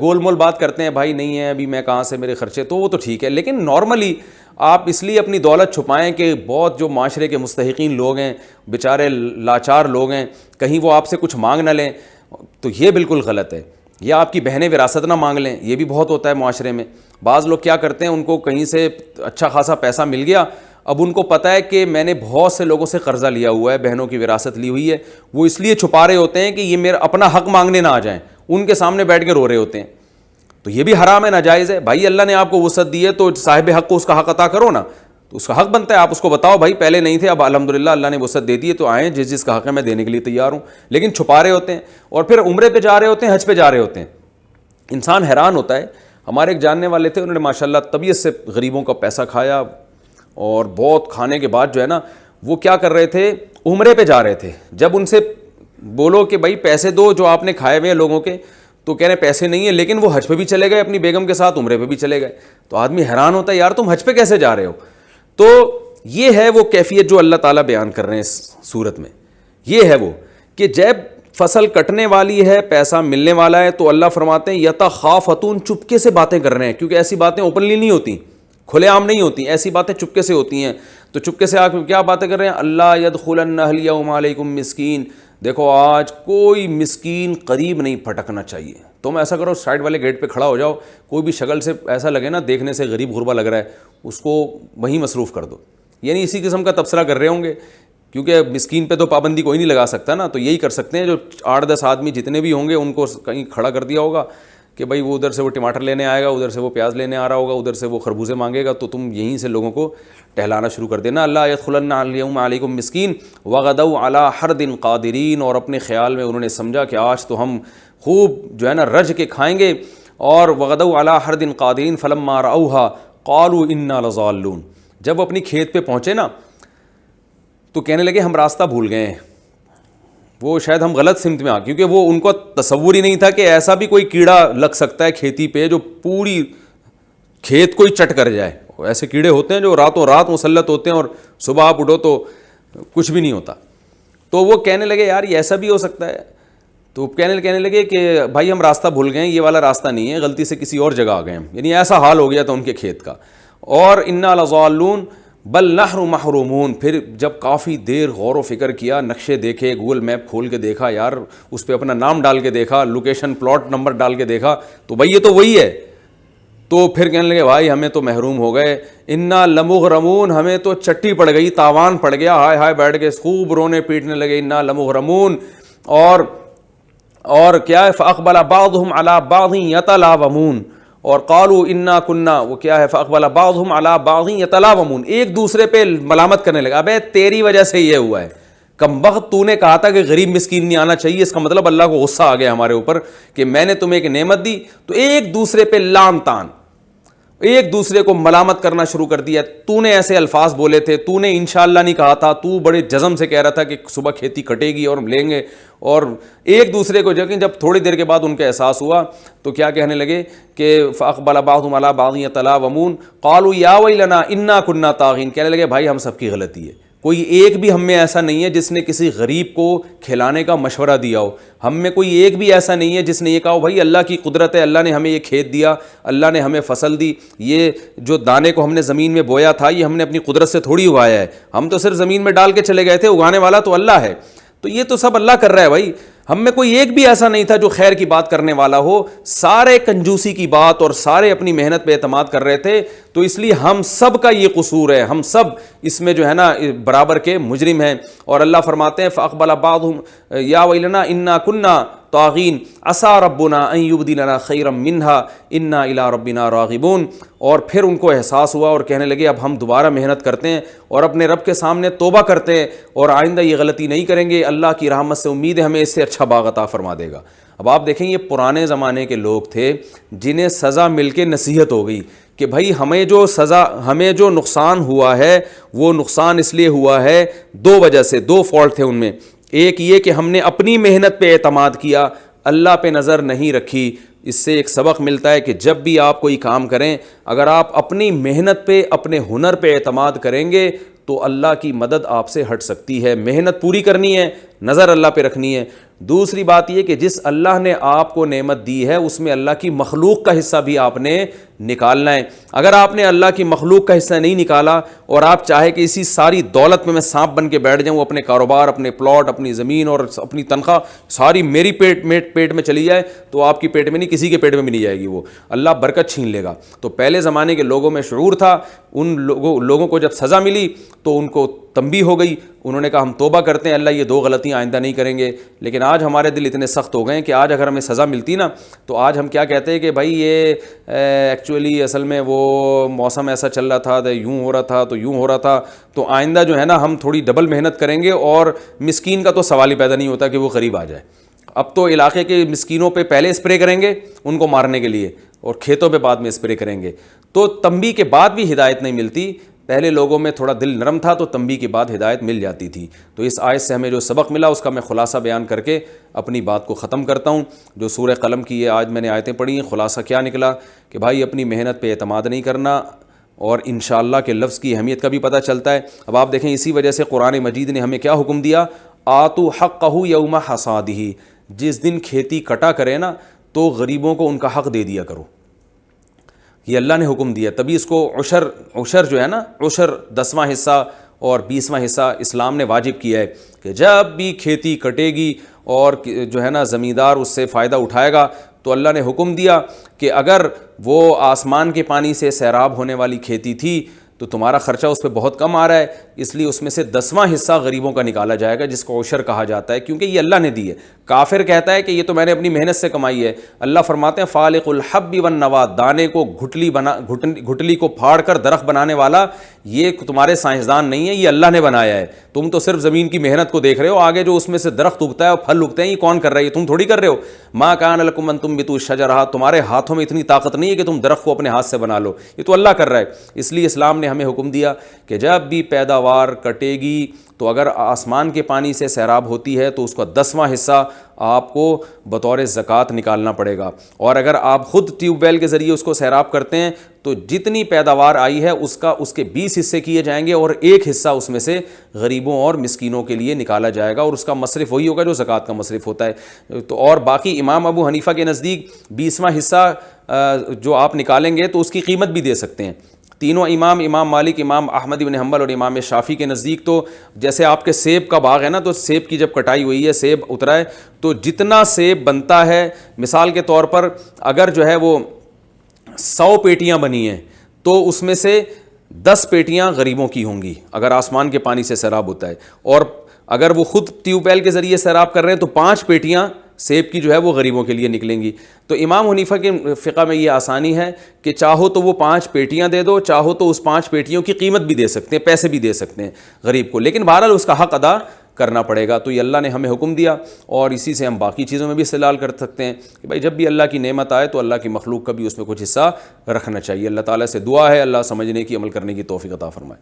[SPEAKER 1] گول مول بات کرتے ہیں بھائی نہیں ہے ابھی میں کہاں سے میرے خرچے، تو وہ تو ٹھیک ہے. لیکن نارملی آپ اس لیے اپنی دولت چھپائیں کہ بہت جو معاشرے کے مستحقین لوگ ہیں، بیچارے لاچار لوگ ہیں، کہیں وہ آپ سے کچھ مانگ نہ لیں، تو یہ بالکل غلط ہے. یا آپ کی بہنیں وراثت نہ مانگ لیں، یہ بھی بہت ہوتا ہے معاشرے میں. بعض لوگ کیا کرتے ہیں، ان کو کہیں سے اچھا خاصا پیسہ مل گیا، اب ان کو پتہ ہے کہ میں نے بہت سے لوگوں سے قرضہ لیا ہوا ہے، بہنوں کی وراثت لی ہوئی ہے، وہ اس لیے چھپا رہے ہوتے ہیں کہ یہ میرا اپنا حق مانگنے نہ آ جائیں، ان کے سامنے بیٹھ کے رو رہے ہوتے ہیں. تو یہ بھی حرام ہے، ناجائز ہے. بھائی اللہ نے آپ کو وسعت دی ہے تو صاحب حق کو اس کا حق عطا کرو نا. تو اس کا حق بنتا ہے آپ اس کو بتاؤ بھائی پہلے نہیں تھے اب الحمدللہ اللہ نے وسعت دے دی ہے تو آئیں، جس کا حق ہے میں دینے کے لیے تیار ہوں. لیکن چھپا رہے ہوتے ہیں اور پھر عمرے پہ جا رہے ہوتے ہیں، حج پہ جا رہے ہوتے ہیں. انسان حیران ہوتا ہے. ہمارے ایک جاننے والے تھے، انہوں نے ماشاءاللہ طبیعت سے غریبوں کا پیسہ کھایا اور بہت کھانے کے بعد جو ہے نا وہ کیا کر رہے تھے، عمرے پہ جا رہے تھے. جب ان سے بولو کہ بھائی پیسے دو جو آپ نے کھائے ہوئے ہیں لوگوں کے، تو کہہ رہے پیسے نہیں ہیں، لیکن وہ حج پہ بھی چلے گئے اپنی بیگم کے ساتھ، عمرے پہ بھی چلے گئے. تو آدمی حیران ہوتا ہے یار تم حج پہ کیسے جا رہے ہو. تو یہ ہے وہ کیفیت جو اللہ تعالیٰ بیان کر رہے ہیں اس صورت میں. یہ ہے وہ کہ جب فصل کٹنے والی ہے، پیسہ ملنے والا ہے، تو اللہ فرماتے ہیں یتخافتون، چپکے سے باتیں کر رہے ہیں، کیونکہ ایسی باتیں اوپنلی نہیں ہوتی، کھلے عام نہیں ہوتی، ایسی باتیں چپکے سے ہوتی ہیں. تو چپکے سے آپ کیا باتیں کر رہے ہیں؟ اللہ یدخلن الیوم علیکم مسکین، دیکھو آج کوئی مسکین قریب نہیں پھٹکنا چاہیے. تم ایسا کرو سائڈ والے گیٹ پہ کھڑا ہو جاؤ، کوئی بھی شکل سے ایسا لگے نا دیکھنے سے غریب غربا لگ رہا ہے اس کو وہیں مصروف کر دو. یعنی اسی قسم کا تبصرہ کر رہے ہوں گے، کیونکہ مسکین پہ تو پابندی کوئی نہیں لگا سکتا نا. تو یہی کر سکتے ہیں جو 8-10 آدمی جتنے بھی ہوں گے ان کو کہیں کھڑا کر دیا ہوگا کہ بھائی وہ ادھر سے وہ ٹماٹر لینے آئے گا، ادھر سے وہ پیاز لینے آ رہا ہوگا، ادھر سے وہ خربوزے مانگے گا، تو تم یہیں سے لوگوں کو ٹہلانا شروع کر دینا. اللہ یدخلن الیوم علیکم مسکین وغدوا علی حرد قادرین، اور اپنے خیال میں انہوں نے سمجھا کہ آج تو ہم خوب جو ہے نا رج کے کھائیں گے اور وغدوا علی حرد قادرین فلما رأوها قالوا انا لضالون، جب اپنی کھیت پہ پہنچے نا تو کہنے لگے ہم راستہ بھول گئے ہیں، وہ شاید ہم غلط سمت میں کیونکہ وہ ان کو تصور ہی نہیں تھا کہ ایسا بھی کوئی کیڑا لگ سکتا ہے کھیتی پہ جو پوری کھیت کو ہی چٹ کر جائے. ایسے کیڑے ہوتے ہیں جو راتوں رات مسلط ہوتے ہیں اور صبح آپ اٹھو تو کچھ بھی نہیں ہوتا. تو وہ کہنے لگے یار یہ ایسا بھی ہو سکتا ہے. تو کہنے لگے کہ بھائی ہم راستہ بھول گئے ہیں، یہ والا راستہ نہیں ہے، غلطی سے کسی اور جگہ آ گئے ہم، یعنی ایسا حال ہو گیا تھا ان کے کھیت کا. اور انا لضالون بل نحن محرومون، پھر جب کافی دیر غور و فکر کیا، نقشے دیکھے، گوگل میپ کھول کے دیکھا یار، اس پہ اپنا نام ڈال کے دیکھا، لوکیشن پلاٹ نمبر ڈال کے دیکھا تو بھائی یہ تو وہی ہے. تو پھر کہنے لگے بھائی ہمیں تو محروم ہو گئے، انا لمغرمون، ہمیں تو چٹی پڑ گئی، تاوان پڑ گیا، ہائے ہائے بیٹھ کے خوب رونے پیٹنے لگے. انا لمغرمون، اور کیا ہے فاقبل بعضهم على بعض يتلاومون، اور قالوا انا كنا، وہ کیا ہے فاقبل بعضهم على بعض يتلاومون، ایک دوسرے پہ ملامت کرنے لگا، ابے تیری وجہ سے یہ ہوا ہے، کم بخت تو نے کہا تھا کہ غریب مسکین نہیں آنا چاہیے، اس کا مطلب اللہ کو غصہ آ گیا ہمارے اوپر کہ میں نے تمہیں ایک نعمت دی. تو ایک دوسرے پہ لام تان، ایک دوسرے کو ملامت کرنا شروع کر دیا. تو نے ایسے الفاظ بولے تھے، تو نے انشاءاللہ نہیں کہا تھا، تو بڑے جزم سے کہہ رہا تھا کہ صبح کھیتی کٹے گی اور ہم لیں گے. اور ایک دوسرے کو جب تھوڑی دیر کے بعد ان کا احساس ہوا تو کیا کہنے لگے کہ فاقبل بعضهم على بعض يتلاومون قالوا یا ویلنا انا كنا طاغین، کہنے لگے بھائی ہم سب کی غلطی ہے، کوئی ایک بھی ہم میں ایسا نہیں ہے جس نے کسی غریب کو کھلانے کا مشورہ دیا ہو، ہم میں کوئی ایک بھی ایسا نہیں ہے جس نے یہ کہا ہو بھائی اللہ کی قدرت ہے، اللہ نے ہمیں یہ کھیت دیا، اللہ نے ہمیں فصل دی، یہ جو دانے کو ہم نے زمین میں بویا تھا یہ ہم نے اپنی قدرت سے تھوڑی اگایا ہے، ہم تو صرف زمین میں ڈال کے چلے گئے تھے، اگانے والا تو اللہ ہے. تو یہ تو سب اللہ کر رہا ہے بھائی، ہم میں کوئی ایک بھی ایسا نہیں تھا جو خیر کی بات کرنے والا ہو، سارے کنجوسی کی بات اور سارے اپنی محنت پہ اعتماد کر رہے تھے. تو اس لیے ہم سب کا یہ قصور ہے، ہم سب اس میں جو ہے نا برابر کے مجرم ہیں. اور اللہ فرماتے ہیں فاقبل بعضهم یا ویلنا انا كنا طاغین عسى ربنا ان یبدلنا خیرا منها انا الی ربنا راغبون. اور پھر ان کو احساس ہوا اور کہنے لگے اب ہم دوبارہ محنت کرتے ہیں اور اپنے رب کے سامنے توبہ کرتے ہیں اور آئندہ یہ غلطی نہیں کریں گے، اللہ کی رحمت سے امید ہے ہمیں اس سے اچھا باغ عطا فرما دے گا. اب آپ دیکھیں یہ پرانے زمانے کے لوگ تھے جنہیں سزا مل کے نصیحت ہو گئی کہ بھائی ہمیں جو نقصان ہوا ہے وہ نقصان اس لیے ہوا ہے دو وجہ سے، دو فالٹ تھے ان میں. ایک یہ کہ ہم نے اپنی محنت پہ اعتماد کیا، اللہ پہ نظر نہیں رکھی. اس سے ایک سبق ملتا ہے کہ جب بھی آپ کوئی کام کریں، اگر آپ اپنی محنت پہ، اپنے ہنر پہ اعتماد کریں گے تو اللہ کی مدد آپ سے ہٹ سکتی ہے. محنت پوری کرنی ہے، نظر اللہ پہ رکھنی ہے. دوسری بات یہ کہ جس اللہ نے آپ کو نعمت دی ہے اس میں اللہ کی مخلوق کا حصہ بھی آپ نے نکالنا ہے. اگر آپ نے اللہ کی مخلوق کا حصہ نہیں نکالا اور آپ چاہے کہ اسی ساری دولت میں سانپ بن کے بیٹھ جاؤں، اپنے کاروبار، اپنے پلاٹ، اپنی زمین اور اپنی تنخواہ ساری میری پیٹ میں چلی جائے تو آپ کی پیٹ میں نہیں، کسی کے پیٹ میں بھی نہیں جائے گی، وہ اللہ برکت چھین لے گا. تو پہلے زمانے کے لوگوں میں شعور تھا، ان لوگوں کو جب سزا ملی تو ان کو تنبیہ ہو گئی، انہوں نے کہا ہم توبہ کرتے ہیں، اللہ یہ دو غلطیاں آئندہ نہیں کریں گے. لیکن آج ہمارے دل اتنے سخت ہو گئے ہیں کہ آج اگر ہمیں سزا ملتی نا تو آج ہم کیا کہتے ہیں کہ بھائی یہ ایکچولی اصل میں وہ موسم ایسا چل رہا تھا تو یوں ہو رہا تھا تو یوں ہو رہا تھا، تو آئندہ جو ہے نا ہم تھوڑی ڈبل محنت کریں گے. اور مسکین کا تو سوال ہی پیدا نہیں ہوتا کہ وہ غریب آ جائے. اب تو علاقے کے مسکینوں پہ پہلے اسپرے کریں گے ان کو مارنے کے لیے اور کھیتوں پہ بعد میں اسپرے کریں گے. تو تنبیہ کے بعد بھی ہدایت نہیں ملتی. پہلے لوگوں میں تھوڑا دل نرم تھا تو تنبیہ کے بعد ہدایت مل جاتی تھی. تو اس آیت سے ہمیں جو سبق ملا اس کا میں خلاصہ بیان کر کے اپنی بات کو ختم کرتا ہوں. جو سورہ قلم کی یہ آج میں نے آیتیں پڑھی ہیں، خلاصہ کیا نکلا کہ بھائی اپنی محنت پہ اعتماد نہیں کرنا، اور انشاءاللہ کے لفظ کی اہمیت کا بھی پتہ چلتا ہے. اب آپ دیکھیں اسی وجہ سے قرآن مجید نے ہمیں کیا حکم دیا، آتو حقہ یوم حصادہ، جس دن کھیتی کٹا کرے نا تو غریبوں کو ان کا حق دے دیا کرو. یہ اللہ نے حکم دیا. تبھی اس کو عشر جو ہے نا، عشر 10واں حصہ اور 20واں حصہ اسلام نے واجب کیا ہے کہ جب بھی کھیتی کٹے گی اور جو ہے نا زمیندار اس سے فائدہ اٹھائے گا تو اللہ نے حکم دیا کہ اگر وہ آسمان کے پانی سے سیراب ہونے والی کھیتی تھی تو تمہارا خرچہ اس پہ بہت کم آ رہا ہے، اس لیے اس میں سے 10واں حصہ غریبوں کا نکالا جائے گا، جس کو عشر کہا جاتا ہے، کیونکہ یہ اللہ نے دی ہے۔ کافر کہتا ہے کہ یہ تو میں نے اپنی محنت سے کمائی ہے، اللہ فرماتے ہیں فالق الحب والنوى، دانے کو گھٹلی کو پھاڑ کر درخت بنانے والا یہ تمہارے سائنسدان نہیں ہے، یہ اللہ نے بنایا ہے، تم تو صرف زمین کی محنت کو دیکھ رہے ہو، آگے جو اس میں سے درخت اگتا ہے اور پھل اگتے ہیں یہ کون کر رہا ہے؟ یہ تم تھوڑی کر رہے ہو۔ ما کان لکم ان تنبتوا الشجر، تمہارے ہاتھوں میں اتنی طاقت نہیں ہے کہ تم درخت کو اپنے ہاتھ سے بنا لو، یہ تو اللہ کر رہا ہے۔ اس لیے اسلام نے ہمیں حکم دیا کہ جب بھی پیداوار کٹے گی تو اگر آسمان کے پانی سے سیراب ہوتی ہے تو اس کا 10واں حصہ آپ کو بطور زکوٰۃ نکالنا پڑے گا، اور اگر آپ خود ٹیوب ویل کے ذریعے اس کو سیراب کرتے ہیں تو جتنی پیداوار آئی ہے اس کے 20 حصے کیے جائیں گے، اور ایک حصہ اس میں سے غریبوں اور مسکینوں کے لیے نکالا جائے گا، اور اس کا مصرف وہی ہوگا جو زکوٰۃ کا مصرف ہوتا ہے۔ تو اور باقی امام ابو حنیفہ کے نزدیک 20واں حصہ جو آپ نکالیں گے تو اس کی قیمت بھی دے سکتے ہیں۔ تینوں امام مالک، امام احمد بن حنبل اور امام شافعی کے نزدیک تو جیسے آپ کے سیب کا باغ ہے نا، تو سیب کی جب کٹائی ہوئی ہے، سیب اترا ہے، تو جتنا سیب بنتا ہے، مثال کے طور پر اگر جو ہے وہ 100 پیٹیاں بنی ہیں تو اس میں سے 10 پیٹیاں غریبوں کی ہوں گی اگر آسمان کے پانی سے سیراب ہوتا ہے، اور اگر وہ خود ٹیوب ویل کے ذریعے سیراب کر رہے ہیں تو 5 پیٹیاں سیب کی جو ہے وہ غریبوں کے لیے نکلیں گی۔ تو امام حنیفہ کے فقہ میں یہ آسانی ہے کہ چاہو تو وہ 5 پیٹیاں دے دو، چاہو تو اس 5 پیٹیوں کی قیمت بھی دے سکتے ہیں، پیسے بھی دے سکتے ہیں غریب کو، لیکن بہرحال اس کا حق ادا کرنا پڑے گا۔ تو یہ اللہ نے ہمیں حکم دیا، اور اسی سے ہم باقی چیزوں میں بھی استدلال کر سکتے ہیں کہ بھائی جب بھی اللہ کی نعمت آئے تو اللہ کی مخلوق کا بھی اس میں کچھ حصہ رکھنا چاہیے۔ اللہ تعالیٰ سے دعا ہے اللہ سمجھنے کی، عمل کرنے کی توفیق عطا فرمائے۔